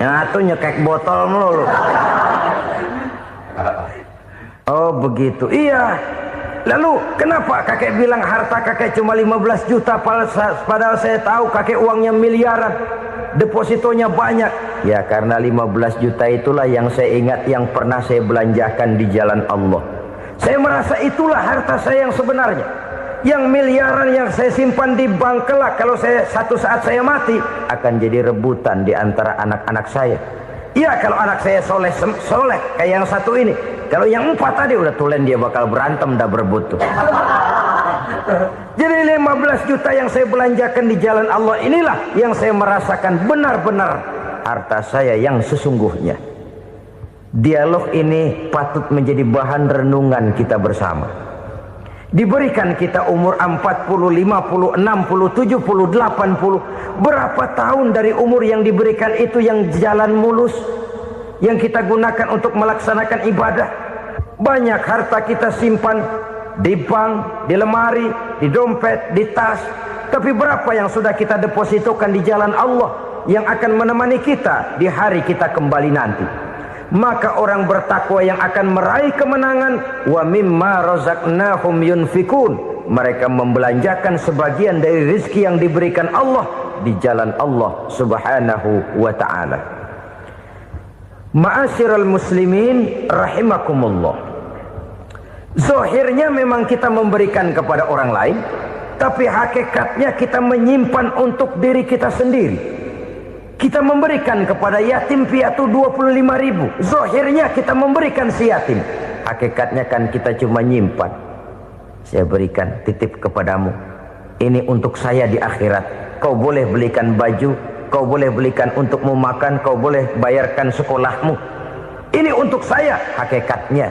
Yang 1 nyekek botol melulu. Oh begitu, iya. Lalu kenapa kakek bilang harta kakek cuma 15 juta padahal saya tahu kakek uangnya miliaran, depositonya banyak? Ya karena 15 juta itulah yang saya ingat yang pernah saya belanjakan di jalan Allah. Saya merasa itulah harta saya yang sebenarnya. Yang miliaran yang saya simpan di bank kelak, kalau satu saat saya mati akan jadi rebutan di antara anak-anak saya. Iya kalau anak saya soleh kayak yang 1 ini. Kalau yang 4 tadi udah tulen dia bakal berantem dah berebut tuh. Jadi 15 juta yang saya belanjakan di jalan Allah inilah yang saya merasakan benar-benar harta saya yang sesungguhnya. Dialog ini patut menjadi bahan renungan kita bersama. Diberikan kita umur 40, 50, 60, 70, 80. Berapa tahun dari umur yang diberikan itu yang jalan mulus, yang kita gunakan untuk melaksanakan ibadah? Banyak harta kita simpan di bank, di lemari, di dompet, di tas. Tapi berapa yang sudah kita depositokan di jalan Allah yang akan menemani kita di hari kita kembali nanti? Maka orang bertakwa yang akan meraih kemenangan, wa mimma razaqnahum yunfikun, mereka membelanjakan sebagian dari rezeki yang diberikan Allah di jalan Allah subhanahu wa ta'ala. Ma'asyiral muslimin rahimakumullah, zahirnya memang kita memberikan kepada orang lain, tapi hakikatnya kita menyimpan untuk diri kita sendiri. Kita memberikan kepada yatim piatu 25.000. Zahirnya kita memberikan si yatim, hakikatnya kan kita cuma nyimpan. Saya berikan, titip kepadamu, ini untuk saya di akhirat. Kau boleh belikan baju, kau boleh belikan untukmu makan, kau boleh bayarkan sekolahmu. Ini untuk saya. Hakikatnya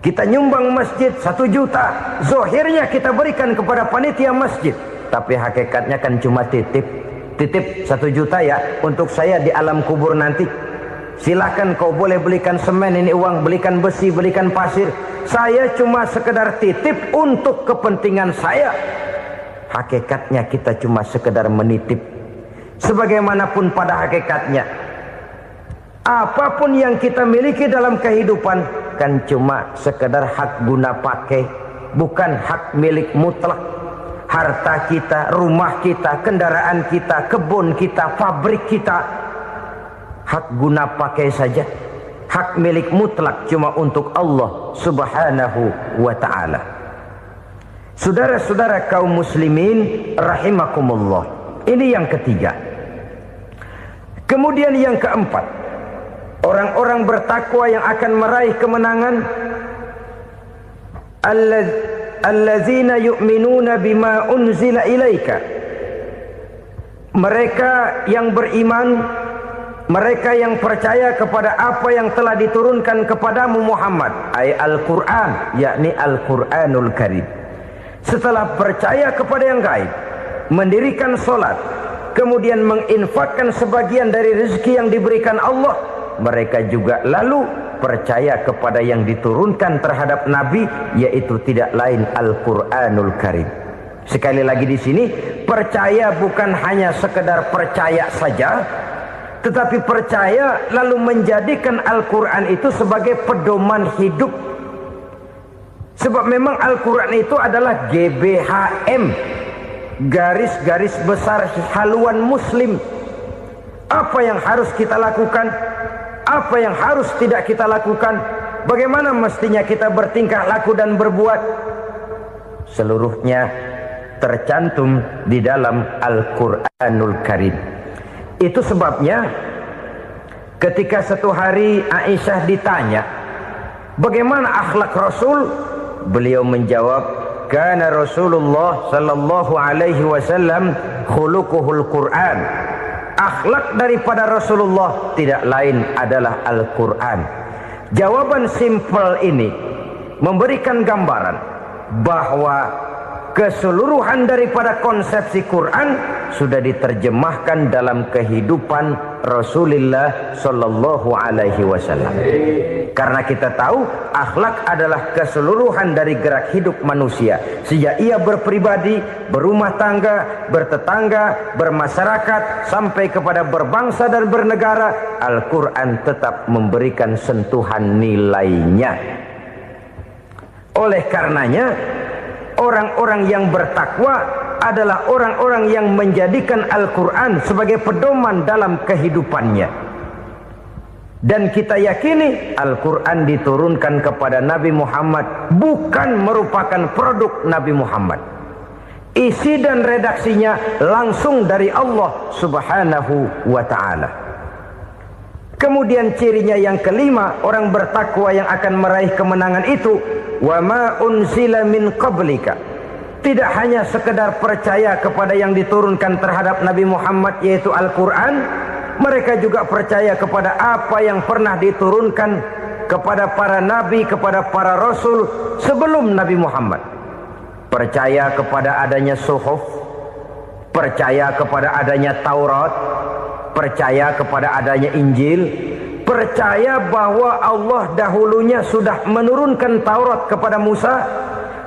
kita nyumbang masjid 1 juta, zahirnya kita berikan kepada panitia masjid, tapi hakikatnya kan cuma titip. Titip 1 juta ya, untuk saya di alam kubur nanti. Silahkan kau boleh belikan semen, ini uang, belikan besi, belikan pasir. Saya cuma sekedar titip untuk kepentingan saya. Hakikatnya kita cuma sekedar menitip. Sebagaimanapun pada hakikatnya, apapun yang kita miliki dalam kehidupan kan cuma sekedar hak guna pakai, bukan hak milik mutlak. Harta kita, rumah kita, kendaraan kita, kebun kita, pabrik kita, hak guna pakai saja. Hak milik mutlak cuma untuk Allah subhanahu wa ta'ala. Saudara-saudara kaum muslimin rahimakumullah, ini yang ketiga. Kemudian yang keempat, orang-orang bertakwa yang akan meraih kemenangan, allazina yu'minuna bima unzila ilaika, mereka yang beriman, mereka yang percaya kepada apa yang telah diturunkan kepadamu Muhammad, ay Al-Quran, yakni Al-Quranul Karim. Setelah percaya kepada yang gaib, mendirikan solat, kemudian menginfakkan sebagian dari rezeki yang diberikan Allah, mereka juga lalu percaya kepada yang diturunkan terhadap Nabi, yaitu tidak lain Al-Quranul Karim. Sekali lagi di sini, percaya bukan hanya sekedar percaya saja, tetapi percaya lalu menjadikan Al-Quran itu sebagai pedoman hidup. Sebab memang Al-Quran itu adalah GBHM, garis-garis besar haluan muslim. Apa yang harus kita lakukan, apa yang harus tidak kita lakukan, bagaimana mestinya kita bertingkah laku dan berbuat, seluruhnya tercantum di dalam Al-Quranul Karim. Itu sebabnya ketika satu hari Aisyah ditanya bagaimana akhlak Rasul, beliau menjawab, kana Rasulullah sallallahu alaihi wasallam khuluquhul Quran. Akhlak daripada Rasulullah tidak lain adalah Al-Quran. Jawaban simpel ini memberikan gambaran bahwa keseluruhan daripada konsepsi Quran sudah diterjemahkan dalam kehidupan Rasulullah sallallahu alaihi wasallam. Karena kita tahu akhlak adalah keseluruhan dari gerak hidup manusia. Sejak ia berpribadi, berumah tangga, bertetangga, bermasyarakat, sampai kepada berbangsa dan bernegara, Al-Quran tetap memberikan sentuhan nilainya. Oleh karenanya, orang-orang yang bertakwa adalah orang-orang yang menjadikan Al-Quran sebagai pedoman dalam kehidupannya. Dan kita yakini Al-Quran diturunkan kepada Nabi Muhammad bukan merupakan produk Nabi Muhammad. Isi dan redaksinya langsung dari Allah subhanahu wa ta'ala. Kemudian cirinya yang kelima, orang bertakwa yang akan meraih kemenangan itu, wa ma unzila min qablika. Tidak hanya sekedar percaya kepada yang diturunkan terhadap Nabi Muhammad, yaitu Al-Quran, mereka juga percaya kepada apa yang pernah diturunkan kepada para nabi, kepada para rasul sebelum Nabi Muhammad. Percaya kepada adanya suhuf, percaya kepada adanya Taurat, percaya kepada adanya Injil, percaya bahwa Allah dahulunya sudah menurunkan Taurat kepada Musa,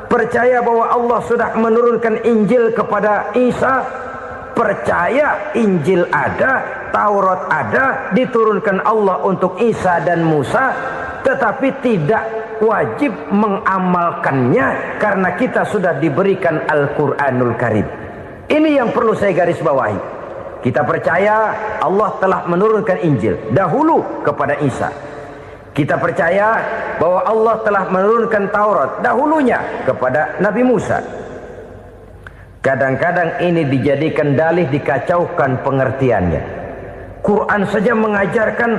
percaya bahwa Allah sudah menurunkan Injil kepada Isa, percaya Injil ada, Taurat ada, diturunkan Allah untuk Isa dan Musa, tetapi tidak wajib mengamalkannya karena kita sudah diberikan Al-Quranul Karim. Ini yang perlu saya garis bawahi. Kita percaya Allah telah menurunkan Injil dahulu kepada Isa. Kita percaya bahwa Allah telah menurunkan Taurat dahulunya kepada Nabi Musa. Kadang-kadang ini dijadikan dalih, dikacaukan pengertiannya. Quran saja mengajarkan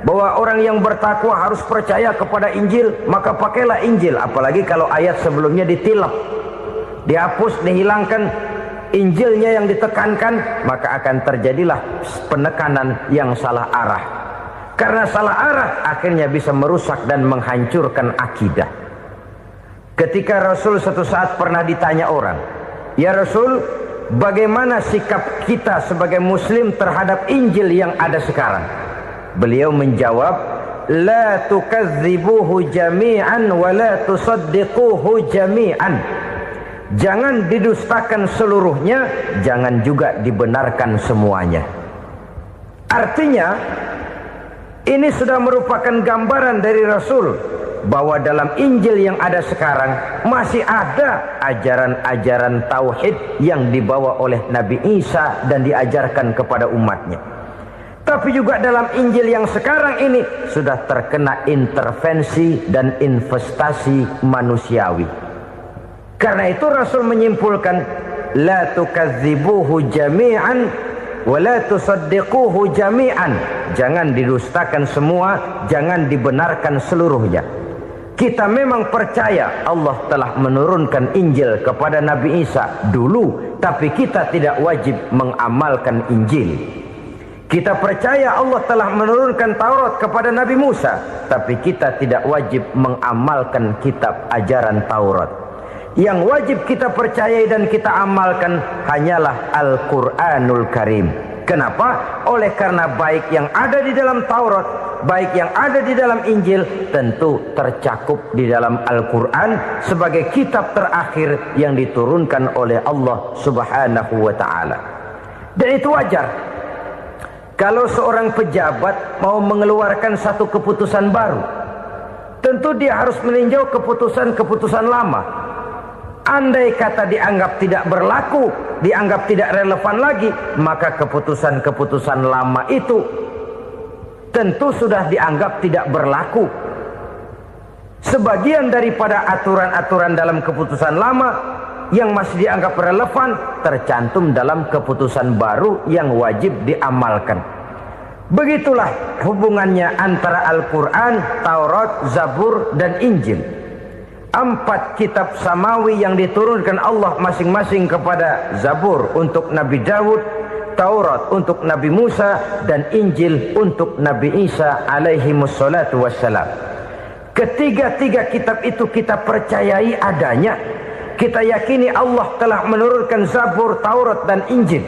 bahwa orang yang bertakwa harus percaya kepada Injil, maka pakailah Injil. Apalagi kalau ayat sebelumnya ditilap, dihapus, dihilangkan, Injilnya yang ditekankan, maka akan terjadilah penekanan yang salah arah. Karena salah arah akhirnya bisa merusak dan menghancurkan akidah. Ketika Rasul suatu saat pernah ditanya orang, "Ya Rasul, bagaimana sikap kita sebagai muslim terhadap Injil yang ada sekarang?" Beliau menjawab, "La tukadzibuhu jami'an wa la tusaddiquhu jami'an." Jangan didustakan seluruhnya, jangan juga dibenarkan semuanya. Artinya, ini sudah merupakan gambaran dari Rasul bahwa dalam Injil yang ada sekarang masih ada ajaran-ajaran tauhid yang dibawa oleh Nabi Isa dan diajarkan kepada umatnya. Tapi juga dalam Injil yang sekarang ini sudah terkena intervensi dan investasi manusiawi. Karena itu Rasul menyimpulkan, la tukadzibuhu jami'an wa la tusaddiquhu jami'an. Jangan didustakan semua, jangan dibenarkan seluruhnya. Kita memang percaya Allah telah menurunkan Injil kepada Nabi Isa dulu, tapi kita tidak wajib mengamalkan Injil. Kita percaya Allah telah menurunkan Taurat kepada Nabi Musa, tapi kita tidak wajib mengamalkan kitab ajaran Taurat. Yang wajib kita percayai dan kita amalkan hanyalah Al-Quranul Karim. Kenapa? Oleh karena baik yang ada di dalam Taurat, baik yang ada di dalam Injil, tentu tercakup di dalam Al-Quran sebagai kitab terakhir yang diturunkan oleh Allah Subhanahu wa Ta'ala. Dan itu wajar. Kalau seorang pejabat mau mengeluarkan satu keputusan baru, tentu dia harus meninjau keputusan-keputusan lama. Andai kata dianggap tidak berlaku, dianggap tidak relevan lagi, maka keputusan-keputusan lama itu tentu sudah dianggap tidak berlaku. Sebagian daripada aturan-aturan dalam keputusan lama yang masih dianggap relevan tercantum dalam keputusan baru yang wajib diamalkan. Begitulah hubungannya antara Al-Quran, Taurat, Zabur, dan Injil. 4 kitab samawi yang diturunkan Allah masing-masing kepada Zabur untuk Nabi Daud, Taurat untuk Nabi Musa, dan Injil untuk Nabi Isa alaihi wassalatu wassalam. Ketiga-tiga kitab itu kita percayai adanya. Kita yakini Allah telah menurunkan Zabur, Taurat, dan Injil.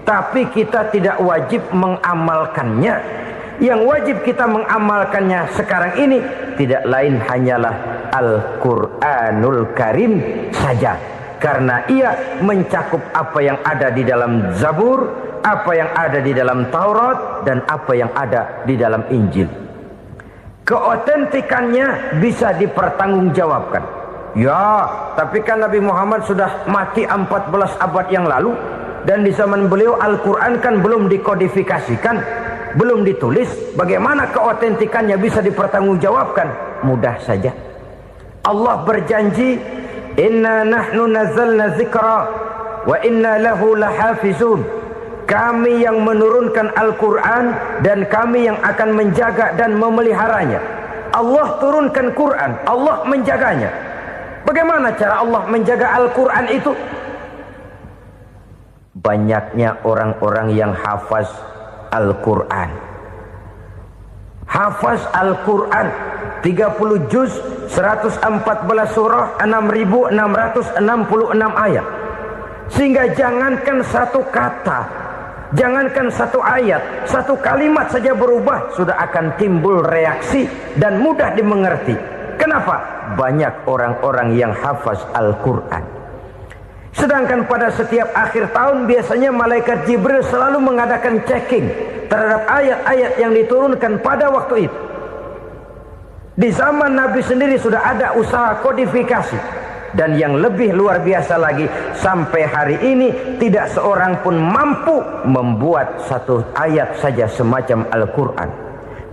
Tapi kita tidak wajib mengamalkannya. Yang wajib kita mengamalkannya sekarang ini tidak lain hanyalah Al-Quranul Karim saja. Karena ia mencakup apa yang ada di dalam Zabur, apa yang ada di dalam Taurat, dan apa yang ada di dalam Injil. Keotentikannya bisa dipertanggungjawabkan. Ya, tapi kan Nabi Muhammad sudah mati 14 abad yang lalu, dan di zaman beliau Al-Quran kan belum dikodifikasikan, belum ditulis. Bagaimana keotentikannya bisa dipertanggungjawabkan? Mudah saja. Allah berjanji, "Inna nahnu nazzalna dzikra wa inna lahu lahafizun." Kami yang menurunkan Al-Quran dan kami yang akan menjaga dan memeliharanya. Allah turunkan Quran, Allah menjaganya. Bagaimana cara Allah menjaga Al-Quran itu? Banyaknya orang-orang yang hafaz Al-Quran. Hafaz Al-Quran 30 juz, 114 surah, 6.666 ayat. Sehingga jangankan satu kata, Jangankan satu ayat, satu kalimat saja berubah, sudah akan timbul reaksi dan mudah dimengerti. Kenapa? Banyak orang-orang yang hafaz Al-Quran. Sedangkan pada setiap akhir tahun biasanya malaikat Jibril selalu mengadakan checking terhadap ayat-ayat yang diturunkan pada waktu itu. Di zaman Nabi sendiri sudah ada usaha kodifikasi. Dan yang lebih luar biasa lagi, sampai hari ini tidak seorang pun mampu membuat satu ayat saja semacam Al-Quran.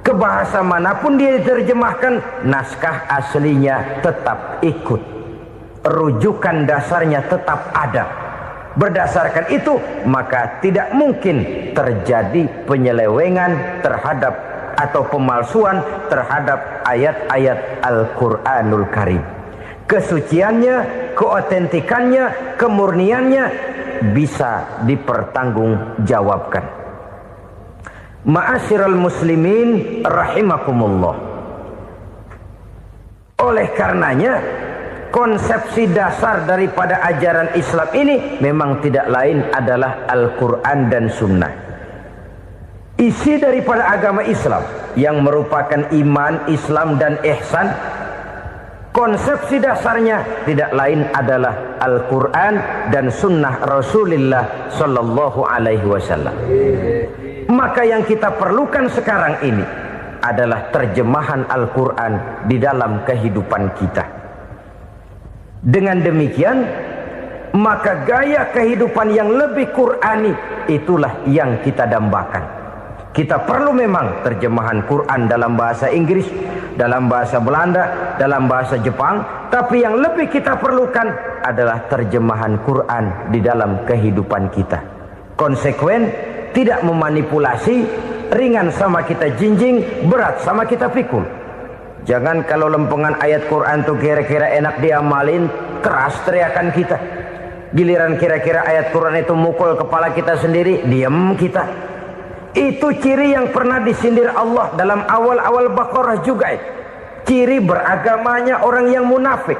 Ke bahasa manapun dia diterjemahkan, naskah aslinya tetap ikut. Rujukan dasarnya tetap ada. Berdasarkan itu, maka tidak mungkin terjadi penyelewengan terhadap atau pemalsuan terhadap ayat-ayat Al-Quranul Karim. Kesuciannya, keotentikannya, kemurniannya bisa dipertanggungjawabkan. Ma'asyiral muslimin rahimakumullah. Oleh karenanya, konsepsi dasar daripada ajaran Islam ini memang tidak lain adalah Al-Quran dan Sunnah. Isi daripada agama Islam yang merupakan iman, Islam dan ihsan, konsepsi dasarnya tidak lain adalah Al-Quran dan Sunnah Rasulullah Sallallahu Alaihi Wasallam. Maka yang kita perlukan sekarang ini adalah terjemahan Al-Quran di dalam kehidupan kita. Dengan demikian, maka gaya kehidupan yang lebih Qurani itulah yang kita dambakan. Kita perlu memang terjemahan Quran dalam bahasa Inggris, dalam bahasa Belanda, dalam bahasa Jepang, tapi yang lebih kita perlukan adalah terjemahan Quran di dalam kehidupan kita. Konsekuen, tidak memanipulasi, ringan sama kita jinjing, berat sama kita pikul. Jangan kalau lempengan ayat Quran itu kira-kira enak diamalin, keras teriakan kita. Giliran kira-kira ayat Quran itu mukul kepala kita sendiri, diam kita. Itu ciri yang pernah disindir Allah dalam awal-awal Baqarah juga. Ciri beragamanya orang yang munafik.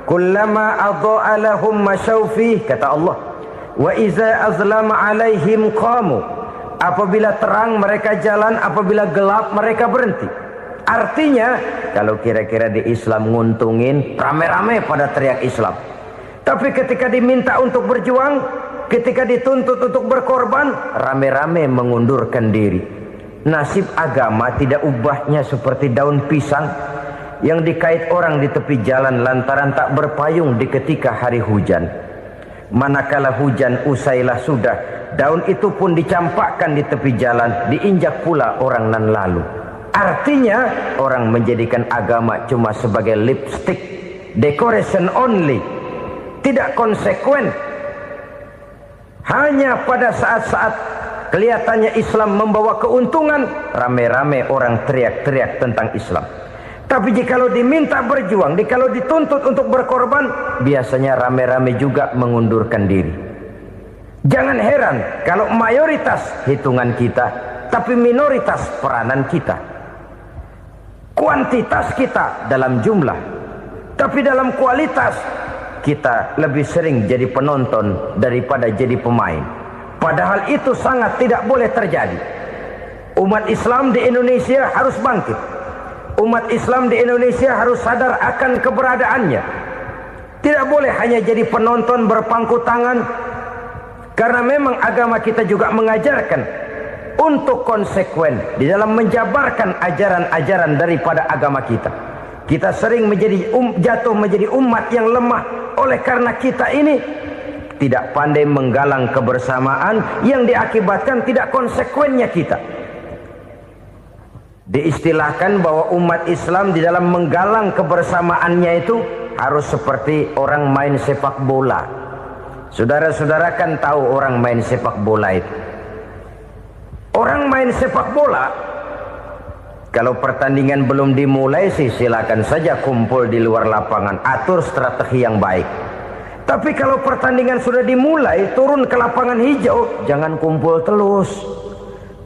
Kullama adha'a lahum masyawfih, kata Allah. Wa iza azlama alaihim qamu. Apabila terang mereka jalan, apabila gelap mereka berhenti. Artinya, kalau kira-kira di Islam nguntungin, rame-rame pada teriak Islam. Tapi ketika diminta untuk berjuang, ketika dituntut untuk berkorban, rame-rame mengundurkan diri. Nasib agama tidak ubahnya seperti daun pisang yang dikait orang di tepi jalan lantaran tak berpayung di ketika hari hujan. Manakala hujan usailah sudah, daun itu pun dicampakkan di tepi jalan, diinjak pula orang nan lalu. Artinya, orang menjadikan agama cuma sebagai lipstick, decoration only, tidak konsekuen. Hanya pada saat-saat kelihatannya Islam membawa keuntungan, rame-rame orang teriak-teriak tentang Islam. Tapi jikalau diminta berjuang, jikalau dituntut untuk berkorban, biasanya rame-rame juga mengundurkan diri. Jangan heran kalau mayoritas hitungan kita, tapi minoritas peranan kita. Kuantitas kita dalam jumlah, tapi dalam kualitas kita lebih sering jadi penonton daripada jadi pemain. Padahal itu sangat tidak boleh terjadi. Umat Islam di Indonesia harus bangkit. Umat Islam di Indonesia harus sadar akan keberadaannya. Tidak boleh hanya jadi penonton berpangku tangan. Karena memang agama kita juga mengajarkan untuk konsekuen di dalam menjabarkan ajaran-ajaran daripada agama kita. Kita sering menjadi jatuh menjadi umat yang lemah oleh karena kita ini tidak pandai menggalang kebersamaan yang diakibatkan tidak konsekuennya kita. Diistilahkan bahwa umat Islam di dalam menggalang kebersamaannya itu harus seperti orang main sepak bola. Saudara-saudara kan tahu orang main sepak bola itu. Orang main sepak bola, kalau pertandingan belum dimulai sih silakan saja kumpul di luar lapangan, atur strategi yang baik. Tapi kalau pertandingan sudah dimulai, turun ke lapangan hijau, jangan kumpul terus.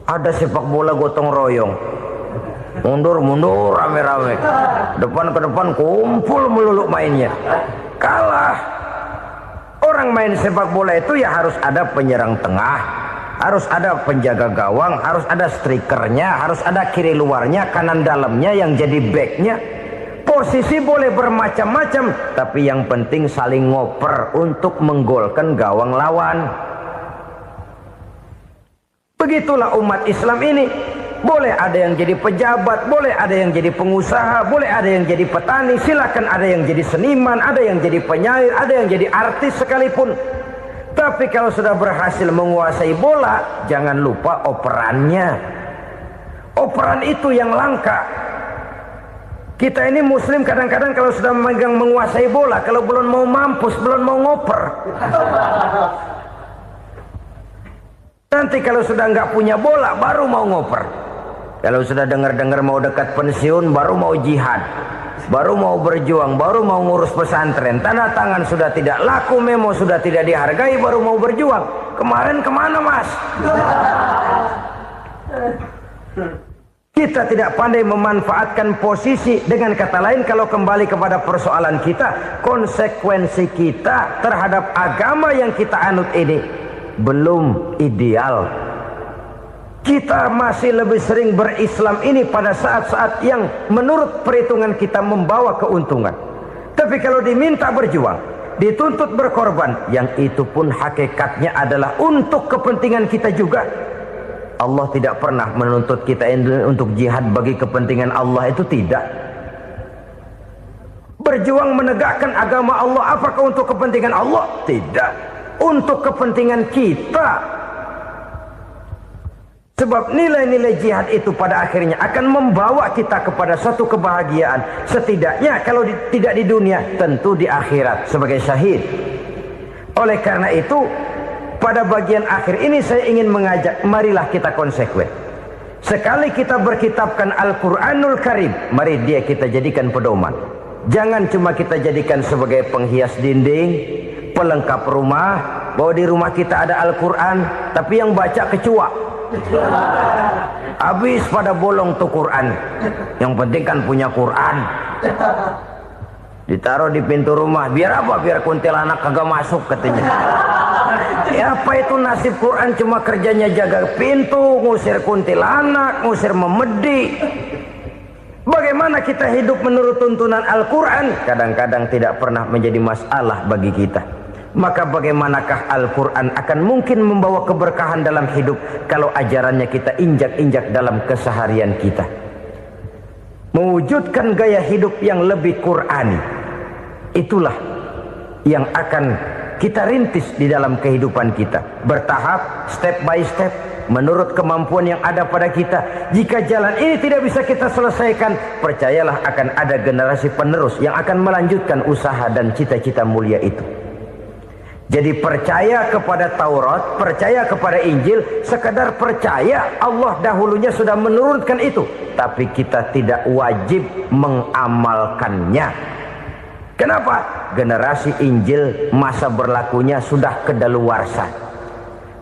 Ada sepak bola gotong royong, mundur-mundur rame-rame, depan ke depan kumpul melulu mainnya. Kalah. Orang main sepak bola itu ya harus ada penyerang tengah, Harus ada penjaga gawang, harus ada strikernya, harus ada kiri luarnya, kanan dalamnya yang jadi backnya. Posisi boleh bermacam-macam, tapi yang penting saling ngoper untuk menggolkan gawang lawan. Begitulah umat Islam ini. Boleh ada yang jadi pejabat, boleh ada yang jadi pengusaha, boleh ada yang jadi petani, silakan ada yang jadi seniman, ada yang jadi penyair, ada yang jadi artis sekalipun. Tapi kalau sudah berhasil menguasai bola, jangan lupa operannya. Operan itu yang langka. Kita ini muslim kadang-kadang kalau sudah memegang menguasai bola, kalau belum mau mampus, belum mau ngoper. Nanti kalau sudah nggak punya bola, baru mau ngoper. Kalau sudah dengar-dengar mau dekat pensiun, baru mau jihad, baru mau berjuang, baru mau ngurus pesantren. Tanda tangan sudah tidak laku, memo sudah tidak dihargai, baru mau berjuang. Kemarin kemana mas? Kita tidak pandai memanfaatkan posisi. Dengan kata lain, kalau kembali kepada persoalan kita, konsekuensi kita terhadap agama yang kita anut ini belum ideal. Kita masih lebih sering berislam ini pada saat-saat yang menurut perhitungan kita membawa keuntungan. Tapi kalau diminta berjuang, dituntut berkorban, yang itu pun hakikatnya adalah untuk kepentingan kita juga. Allah tidak pernah menuntut kita untuk jihad bagi kepentingan Allah, itu tidak. Berjuang menegakkan agama Allah, apakah untuk kepentingan Allah? Tidak. Untuk kepentingan kita. Sebab nilai-nilai jihad itu pada akhirnya akan membawa kita kepada suatu kebahagiaan. Setidaknya kalau tidak di dunia, tentu di akhirat sebagai syahid. Oleh karena itu, pada bagian akhir ini saya ingin mengajak, marilah kita konsekuen. Sekali kita berkitabkan Al-Quranul Karim, mari dia kita jadikan pedoman. Jangan cuma kita jadikan sebagai penghias dinding, pelengkap rumah, bahwa di rumah kita ada Al-Quran, tapi yang baca kecoa. Habis pada bolong tuh Quran. Yang penting kan punya Quran. Ditaruh di pintu rumah. Biar apa? Biar kuntilanak kagak masuk katanya. Ya apa itu nasib Quran, cuma kerjanya jaga pintu, ngusir kuntilanak, ngusir memedi. Bagaimana kita hidup menurut tuntunan Al-Quran? Kadang-kadang tidak pernah menjadi masalah bagi kita. Maka bagaimanakah Al-Quran akan mungkin membawa keberkahan dalam hidup kalau ajarannya kita injak-injak dalam keseharian kita? Mewujudkan gaya hidup yang lebih Qurani, itulah yang akan kita rintis di dalam kehidupan kita. Bertahap, step by step, menurut kemampuan yang ada pada kita. Jika jalan ini tidak bisa kita selesaikan, percayalah akan ada generasi penerus yang akan melanjutkan usaha dan cita-cita mulia itu. Jadi percaya kepada Taurat, percaya kepada Injil, sekadar percaya Allah dahulunya sudah menurunkan itu, tapi kita tidak wajib mengamalkannya. Kenapa? Generasi Injil masa berlakunya sudah kedaluarsa.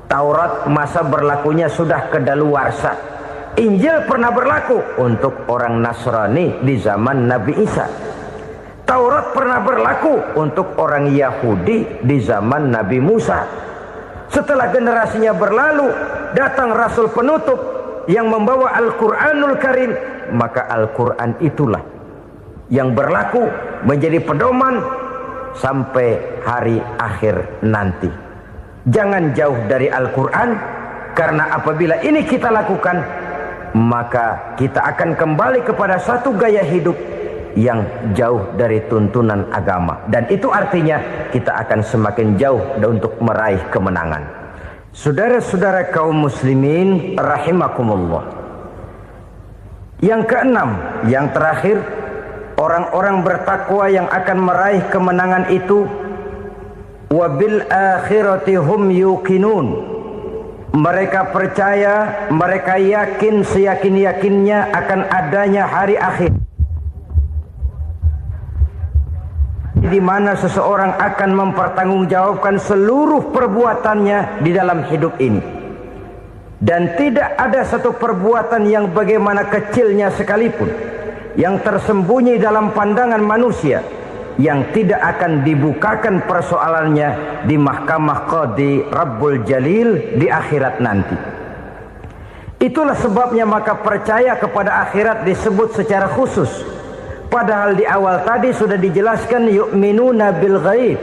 Taurat masa berlakunya sudah kedaluarsa. Injil pernah berlaku untuk orang Nasrani di zaman Nabi Isa. Taurat pernah berlaku untuk orang Yahudi di zaman Nabi Musa. Setelah generasinya berlalu, datang Rasul penutup yang membawa Al-Quranul Karim. Maka Al-Quran itulah yang berlaku menjadi pedoman sampai hari akhir nanti. Jangan jauh dari Al-Quran, karena apabila ini kita lakukan, maka kita akan kembali kepada satu gaya hidup yang jauh dari tuntunan agama, dan itu artinya kita akan semakin jauh untuk meraih kemenangan. Saudara-saudara kaum muslimin rahimakumullah. Yang keenam, yang terakhir, orang-orang bertakwa yang akan meraih kemenangan itu wabil akhirati hum yuqinun. Mereka percaya, mereka yakin seyakin-yakinnya akan adanya hari akhir, di mana seseorang akan mempertanggungjawabkan seluruh perbuatannya di dalam hidup ini. Dan tidak ada satu perbuatan yang bagaimana kecilnya sekalipun yang tersembunyi dalam pandangan manusia yang tidak akan dibukakan persoalannya di mahkamah Qadi Rabbul Jalil di akhirat nanti. Itulah sebabnya maka percaya kepada akhirat disebut secara khusus. Padahal di awal tadi sudah dijelaskan yu'minuna bil ghaib,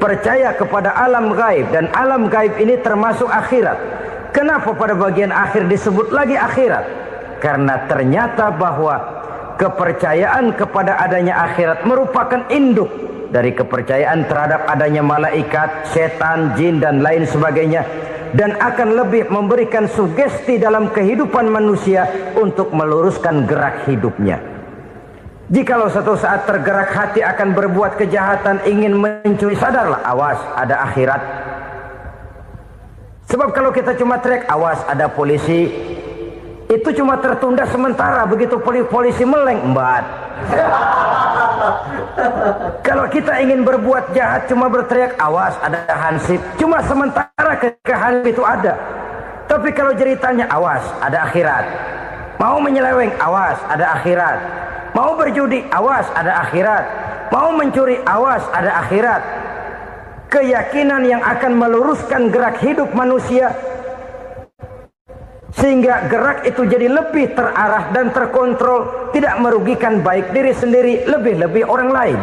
percaya kepada alam gaib, dan alam gaib ini termasuk akhirat. Kenapa pada bagian akhir disebut lagi akhirat? Karena ternyata bahwa kepercayaan kepada adanya akhirat merupakan induk dari kepercayaan terhadap adanya malaikat, setan, jin dan lain sebagainya, dan akan lebih memberikan sugesti dalam kehidupan manusia untuk meluruskan gerak hidupnya. Jikalau satu saat tergerak hati akan berbuat kejahatan, ingin mencuri, sadarlah, awas ada akhirat. Sebab kalau kita cuma teriak awas ada polisi, itu cuma tertunda sementara. Begitu polisi meleng, embat. Kalau kita ingin berbuat jahat cuma berteriak awas ada hansip, cuma sementara ketika hansip itu ada. Tapi kalau ceritanya awas ada akhirat, mau menyeleweng awas ada akhirat, mau berjudi awas ada akhirat, mau mencuri awas ada akhirat. Keyakinan yang akan meluruskan gerak hidup manusia sehingga gerak itu jadi lebih terarah dan terkontrol, tidak merugikan baik diri sendiri, lebih-lebih orang lain.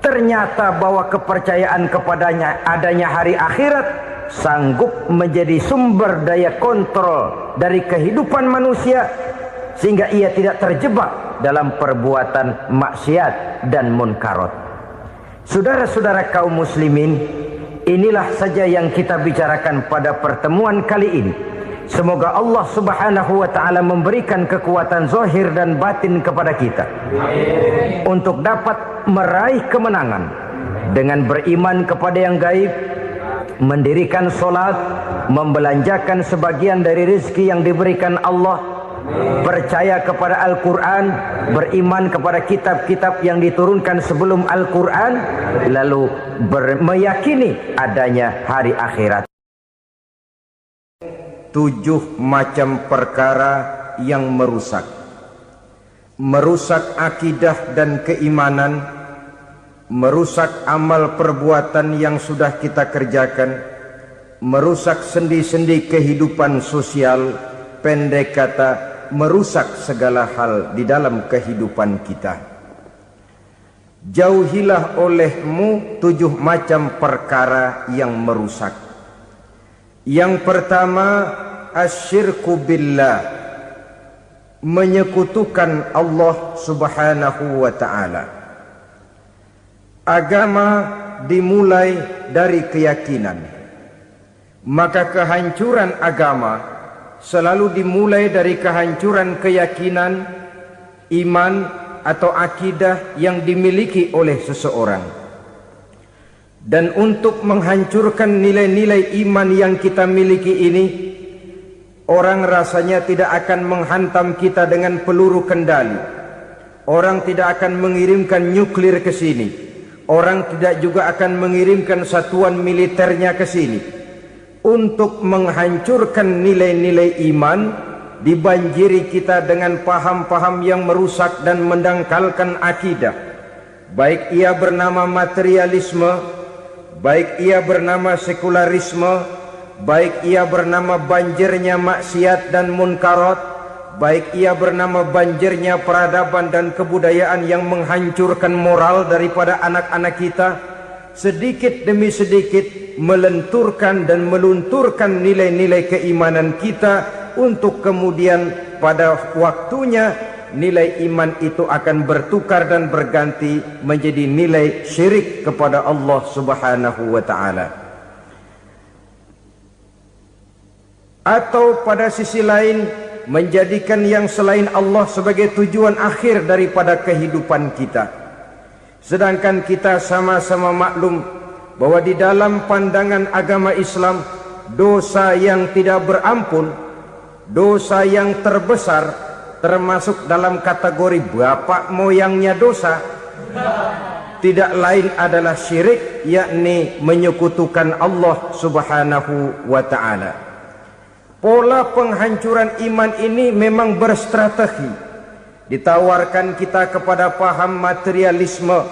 Ternyata bahwa kepercayaan kepadanya adanya hari akhirat sanggup menjadi sumber daya kontrol dari kehidupan manusia, sehingga ia tidak terjebak dalam perbuatan maksiat dan munkarat. Saudara-saudara kaum muslimin, inilah saja yang kita bicarakan pada pertemuan kali ini. Semoga Allah subhanahu wa ta'ala memberikan kekuatan zahir dan batin kepada kita. Amin. Untuk dapat meraih kemenangan dengan beriman kepada yang gaib, mendirikan solat, membelanjakan sebagian dari rezeki yang diberikan Allah, percaya kepada Al-Quran, beriman kepada kitab-kitab yang diturunkan sebelum Al-Quran, lalu meyakini adanya hari akhirat. 7 macam perkara yang merusak akidah dan keimanan, merusak amal perbuatan yang sudah kita kerjakan, merusak sendi-sendi kehidupan sosial, pendek kata merusak segala hal di dalam kehidupan kita. Jauhilah olehmu 7 macam perkara yang merusak. Yang pertama, asyirku billah, menyekutukan Allah subhanahu wa ta'ala. Agama dimulai dari keyakinan, maka kehancuran agama selalu dimulai dari kehancuran keyakinan, iman atau akidah yang dimiliki oleh seseorang. Dan untuk menghancurkan nilai-nilai iman yang kita miliki ini, orang rasanya tidak akan menghantam kita dengan peluru kendali. Orang tidak akan mengirimkan nuklir ke sini. Orang tidak juga akan mengirimkan satuan militernya ke sini. Untuk menghancurkan nilai-nilai iman, dibanjiri kita dengan paham-paham yang merusak dan mendangkalkan akidah. Baik ia bernama materialisme, baik ia bernama sekularisme, baik ia bernama banjirnya maksiat dan munkarat, baik ia bernama banjirnya peradaban dan kebudayaan yang menghancurkan moral daripada anak-anak kita, sedikit demi sedikit melenturkan dan melunturkan nilai-nilai keimanan kita, untuk kemudian pada waktunya nilai iman itu akan bertukar dan berganti menjadi nilai syirik kepada Allah subhanahu wa ta'ala. Atau pada sisi lain, menjadikan yang selain Allah sebagai tujuan akhir daripada kehidupan kita. Sedangkan kita sama-sama maklum bahwa di dalam pandangan agama Islam, dosa yang tidak berampun, dosa yang terbesar, termasuk dalam kategori bapak moyangnya dosa, tidak lain adalah syirik, yakni menyekutukan Allah subhanahu wa ta'ala. Pola penghancuran iman ini memang berstrategi. Ditawarkan kita kepada paham materialisme,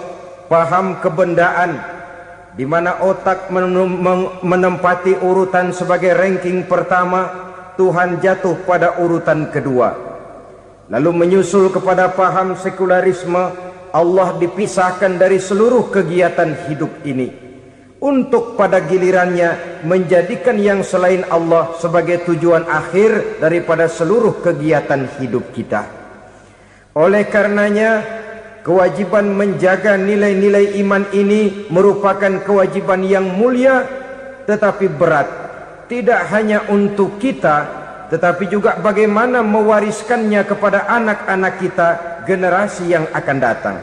paham kebendaan, di mana otak menempati urutan sebagai ranking pertama, Tuhan jatuh pada urutan kedua. Lalu menyusul kepada paham sekularisme, Allah dipisahkan dari seluruh kegiatan hidup ini, untuk pada gilirannya menjadikan yang selain Allah sebagai tujuan akhir daripada seluruh kegiatan hidup kita. Oleh karenanya, kewajiban menjaga nilai-nilai iman ini merupakan kewajiban yang mulia tetapi berat, tidak hanya untuk kita, tetapi juga bagaimana mewariskannya kepada anak-anak kita, generasi yang akan datang.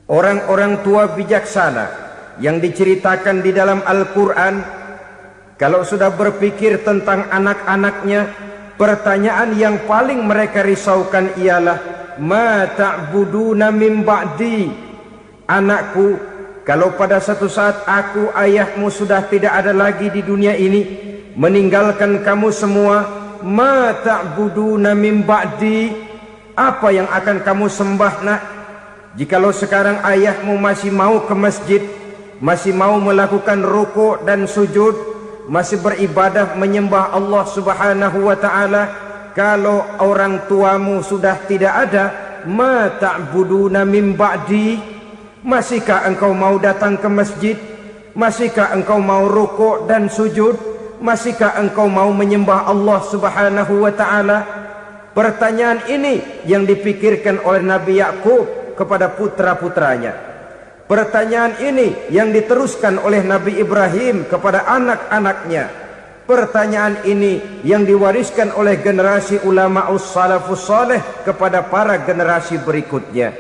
Orang-orang tua bijaksana yang diceritakan di dalam Al-Quran, kalau sudah berpikir tentang anak-anaknya, pertanyaan yang paling mereka risaukan ialah, ma ta'buduna min ba'di. Anakku, kalau pada satu saat aku, ayahmu sudah tidak ada lagi di dunia ini, meninggalkan kamu semua, ma ta'buduna min ba'di, apa yang akan kamu sembah nak? Jikalau sekarang ayahmu masih mau ke masjid, masih mau melakukan rukuk dan sujud, masih beribadah menyembah Allah Subhanahu wa ta'ala, kalau orang tuamu sudah tidak ada, ma ta'buduna min ba'di, masihkah engkau mau datang ke masjid? Masihkah engkau mau rukuk dan sujud? Masihkah engkau mau menyembah Allah Subhanahu wa ta'ala? Pertanyaan ini yang dipikirkan oleh Nabi Yakub kepada putra-putranya. Pertanyaan ini yang diteruskan oleh Nabi Ibrahim kepada anak-anaknya. Pertanyaan ini yang diwariskan oleh generasi ulama salafus saleh kepada para generasi berikutnya.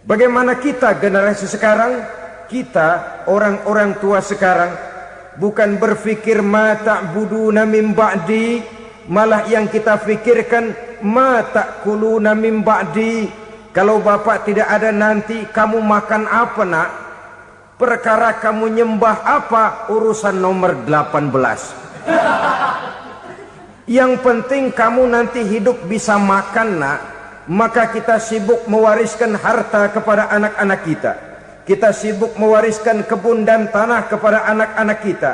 Bagaimana kita generasi sekarang? Kita orang-orang tua sekarang bukan berfikir ma ta'buduna min ba'di, malah yang kita fikirkan ma ta'kuluna min ba'di. Kalau bapak tidak ada nanti kamu makan apa nak? Perkara kamu nyembah apa, urusan nomor 18. Yang penting kamu nanti hidup bisa makan nak. Maka kita sibuk mewariskan harta kepada anak-anak kita. Kita sibuk mewariskan kebun dan tanah kepada anak-anak kita.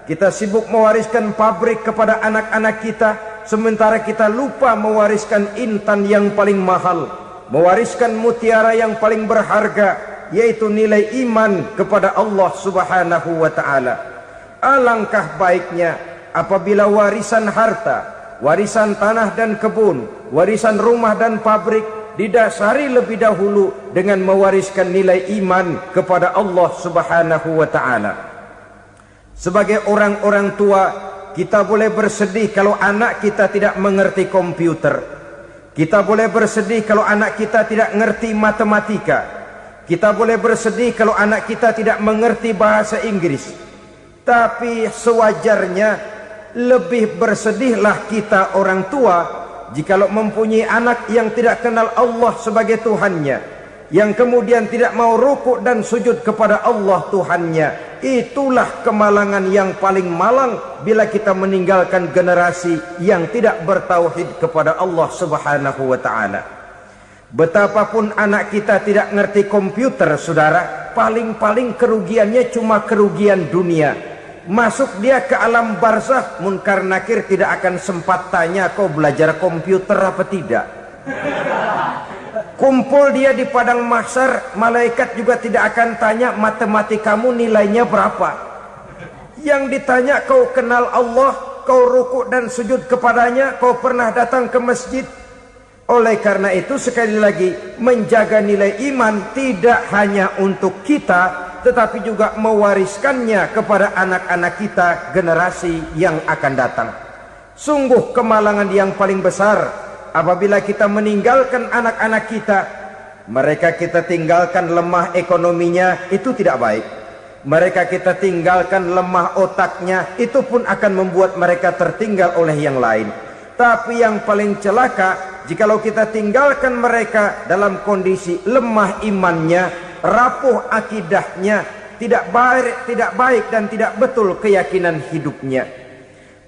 Kita sibuk mewariskan pabrik kepada anak-anak kita, sementara kita lupa mewariskan intan yang paling mahal, mewariskan mutiara yang paling berharga, yaitu nilai iman kepada Allah Subhanahu wa ta'ala. Alangkah baiknya apabila warisan harta, warisan tanah dan kebun, warisan rumah dan pabrik didasari lebih dahulu dengan mewariskan nilai iman kepada Allah Subhanahu wa ta'ala. Sebagai orang-orang tua, kita boleh bersedih kalau anak kita tidak mengerti komputer. Kita boleh bersedih kalau anak kita tidak mengerti matematika. Kita boleh bersedih kalau anak kita tidak mengerti bahasa Inggris. Tapi sewajarnya lebih bersedihlah kita orang tua jikalau mempunyai anak yang tidak kenal Allah sebagai Tuhannya, yang kemudian tidak mau rukuk dan sujud kepada Allah Tuhannya. Itulah kemalangan yang paling malang bila kita meninggalkan generasi yang tidak bertauhid kepada Allah Subhanahu wa ta'ala. Betapapun anak kita tidak ngerti komputer, saudara, paling-paling kerugiannya cuma kerugian dunia. Masuk dia ke alam barzakh, munkar nakir tidak akan sempat tanya kau belajar komputer apa tidak. Kumpul dia di padang mahsyar, malaikat juga tidak akan tanya matematikamu nilainya berapa. Yang ditanya kau kenal Allah, kau rukuk dan sujud kepadanya, kau pernah datang ke masjid. Oleh karena itu sekali lagi, menjaga nilai iman tidak hanya untuk kita, tetapi juga mewariskannya kepada anak-anak kita, generasi yang akan datang. Sungguh kemalangan yang paling besar apabila kita meninggalkan anak-anak kita. Mereka kita tinggalkan lemah ekonominya, itu tidak baik. Mereka kita tinggalkan lemah otaknya, itu pun akan membuat mereka tertinggal oleh yang lain. Tapi yang paling celaka, jikalau kita tinggalkan mereka dalam kondisi lemah imannya, rapuh akidahnya, tidak baik dan tidak betul keyakinan hidupnya.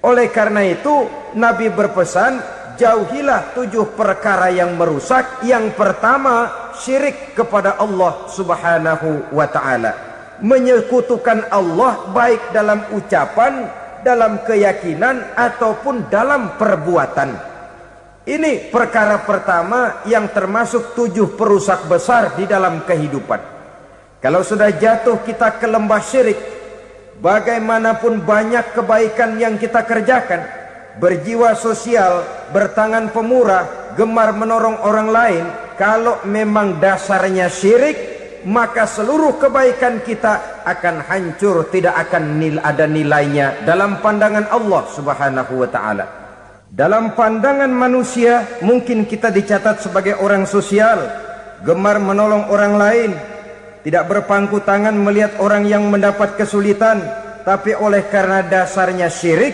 Oleh karena itu Nabi berpesan, jauhilah 7 perkara yang merusak. Yang pertama, syirik kepada Allah Subhanahu wa ta'ala, menyekutukan Allah baik dalam ucapan, dalam keyakinan ataupun dalam perbuatan. Ini perkara pertama yang termasuk 7 perusak besar di dalam kehidupan. Kalau sudah jatuh kita ke lembah syirik, bagaimanapun banyak kebaikan yang kita kerjakan, berjiwa sosial, bertangan pemurah, gemar menolong orang lain, kalau memang dasarnya syirik, maka seluruh kebaikan kita akan hancur, tidak akan ada nilainya dalam pandangan Allah Subhanahu wa ta'ala. Dalam pandangan manusia mungkin kita dicatat sebagai orang sosial, gemar menolong orang lain, tidak berpangku tangan melihat orang yang mendapat kesulitan, tapi oleh karena dasarnya syirik,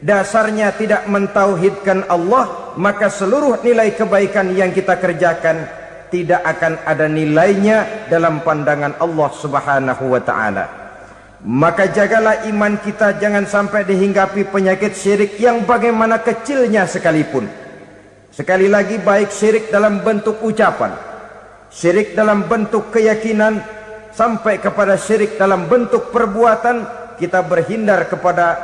dasarnya tidak mentauhidkan Allah, maka seluruh nilai kebaikan yang kita kerjakan tidak akan ada nilainya dalam pandangan Allah Subhanahu wa ta'ala. Maka jagalah iman kita jangan sampai dihinggapi penyakit syirik yang bagaimana kecilnya sekalipun. Sekali lagi, baik syirik dalam bentuk ucapan, syirik dalam bentuk keyakinan, sampai kepada syirik dalam bentuk perbuatan, kita berhindar kepada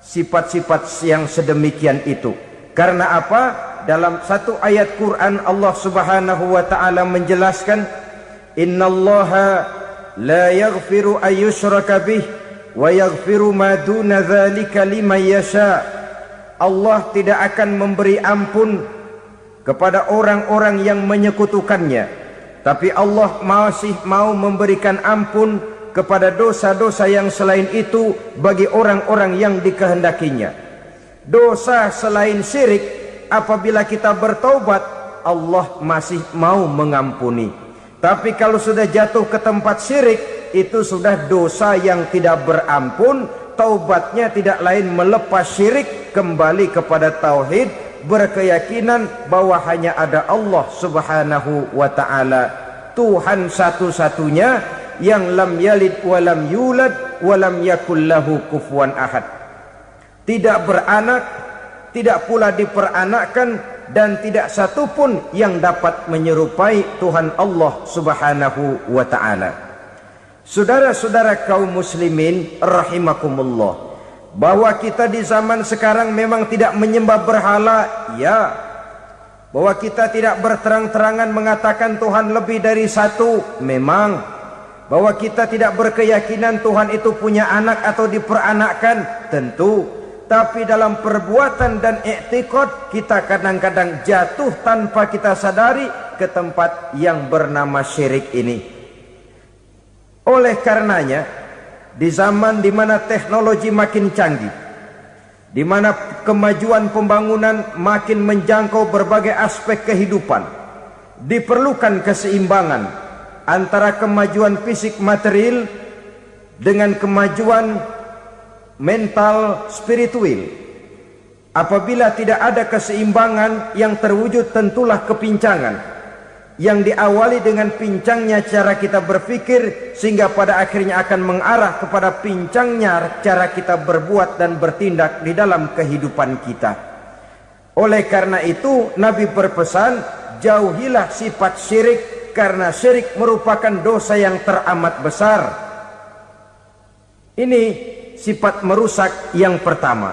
sifat-sifat yang sedemikian itu. Karena apa? Dalam satu ayat Quran Allah Subhanahu wa ta'ala menjelaskan, innallaha la yaghfiru ayyushraka bih wa yaghfiru ma duna dzalika liman yasha. Allah tidak akan memberi ampun kepada orang-orang yang menyekutukannya, tapi Allah masih mau memberikan ampun kepada dosa-dosa yang selain itu bagi orang-orang yang dikehendakinya. Dosa selain syirik, apabila kita bertaubat, Allah masih mau mengampuni. Tapi kalau sudah jatuh ke tempat syirik, itu sudah dosa yang tidak berampun. Taubatnya tidak lain melepas syirik, kembali kepada tauhid, berkeyakinan bahwa hanya ada Allah Subhanahu wa ta'ala, Tuhan satu-satunya yang lam yalid walam yulad walam yakul lahu kufuwan ahad. Tidak beranak, tidak pula diperanakkan, dan tidak satupun yang dapat menyerupai Tuhan Allah Subhanahu wa ta'ala. Saudara-saudara kaum muslimin rahimakumullah, bahwa kita di zaman sekarang memang tidak menyembah berhala, ya. Bahwa kita tidak berterang-terangan mengatakan Tuhan lebih dari satu, memang. Bahwa kita tidak berkeyakinan Tuhan itu punya anak atau diperanakkan, tentu. Tapi dalam perbuatan dan i'tiqad kita kadang-kadang jatuh tanpa kita sadari ke tempat yang bernama syirik ini. Oleh karenanya, di zaman di mana teknologi makin canggih, di mana kemajuan pembangunan makin menjangkau berbagai aspek kehidupan, diperlukan keseimbangan antara kemajuan fisik material dengan kemajuan mental spiritual. Apabila tidak ada keseimbangan, yang terwujud tentulah kepincangan, yang diawali dengan pincangnya cara kita berpikir, sehingga pada akhirnya akan mengarah kepada pincangnya cara kita berbuat dan bertindak di dalam kehidupan kita. Oleh karena itu Nabi berpesan, jauhilah sifat syirik, karena syirik merupakan dosa yang teramat besar. Ini sifat merusak yang pertama.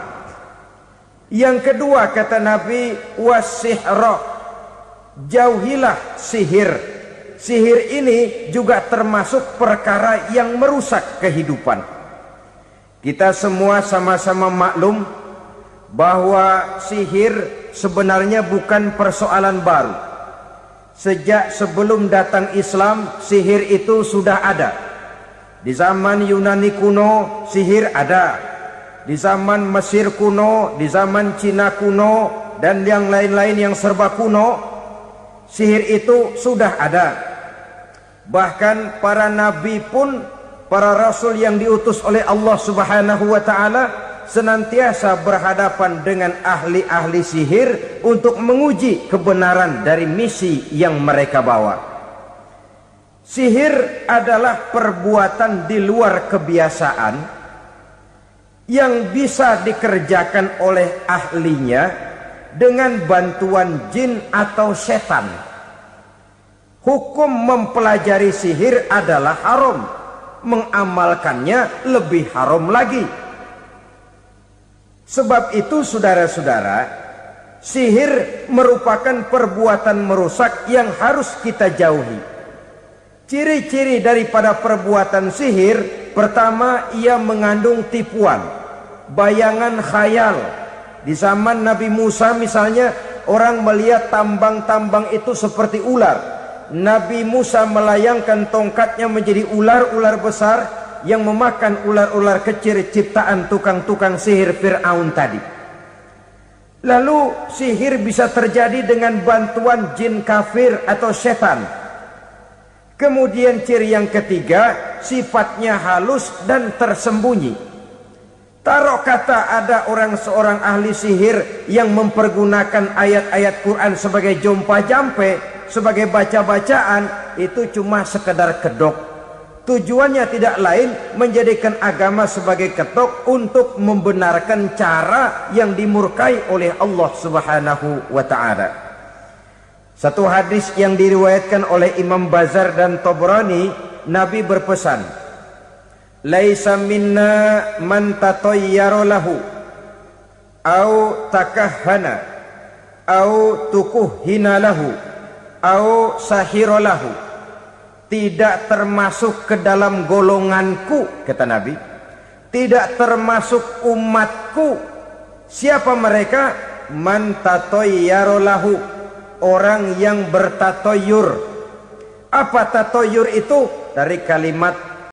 Yang kedua, kata Nabi, wasihra, jauhilah sihir. Sihir ini juga termasuk perkara yang merusak kehidupan. Kita semua sama-sama maklum bahwa sihir sebenarnya bukan persoalan baru. Sejak sebelum datang Islam, sihir itu sudah ada. Di zaman Yunani kuno, sihir ada. Di zaman Mesir kuno, di zaman Cina kuno, dan yang lain-lain yang serba kuno, sihir itu sudah ada. Bahkan para nabi pun, para rasul yang diutus oleh Allah Subhanahu wa ta'ala, senantiasa berhadapan dengan ahli-ahli sihir untuk menguji kebenaran dari misi yang mereka bawa. Sihir adalah perbuatan di luar kebiasaan yang bisa dikerjakan oleh ahlinya dengan bantuan jin atau setan. Hukum mempelajari sihir adalah haram, mengamalkannya lebih haram lagi. Sebab itu saudara-saudara, sihir merupakan perbuatan merusak yang harus kita jauhi. Ciri-ciri daripada perbuatan sihir, pertama, ia mengandung tipuan, bayangan khayal. Di zaman Nabi Musa misalnya, orang melihat tambang-tambang itu seperti ular. Nabi Musa melayangkan tongkatnya menjadi ular-ular besar yang memakan ular-ular kecil ciptaan tukang-tukang sihir Fir'aun tadi. Lalu sihir bisa terjadi dengan bantuan jin kafir atau setan. Kemudian ciri yang ketiga, sifatnya halus dan tersembunyi. Taruh kata ada seorang ahli sihir yang mempergunakan ayat-ayat Quran sebagai jompa-jampe, sebagai baca-bacaan, itu cuma sekedar kedok. Tujuannya tidak lain menjadikan agama sebagai kedok untuk membenarkan cara yang dimurkai oleh Allah Subhanahu wa ta'ala. Satu hadis yang diriwayatkan oleh Imam Bazar dan Tabrani, Nabi berpesan, "Laisa minna man tatayyara lahu au takahhana au tukuhhina lahu au sahira lahu." Tidak termasuk ke dalam golonganku, kata Nabi. Tidak termasuk umatku. Siapa mereka? Man tatayyara lahu, orang yang bertatoyur. Apa tatoyur itu? Dari kalimat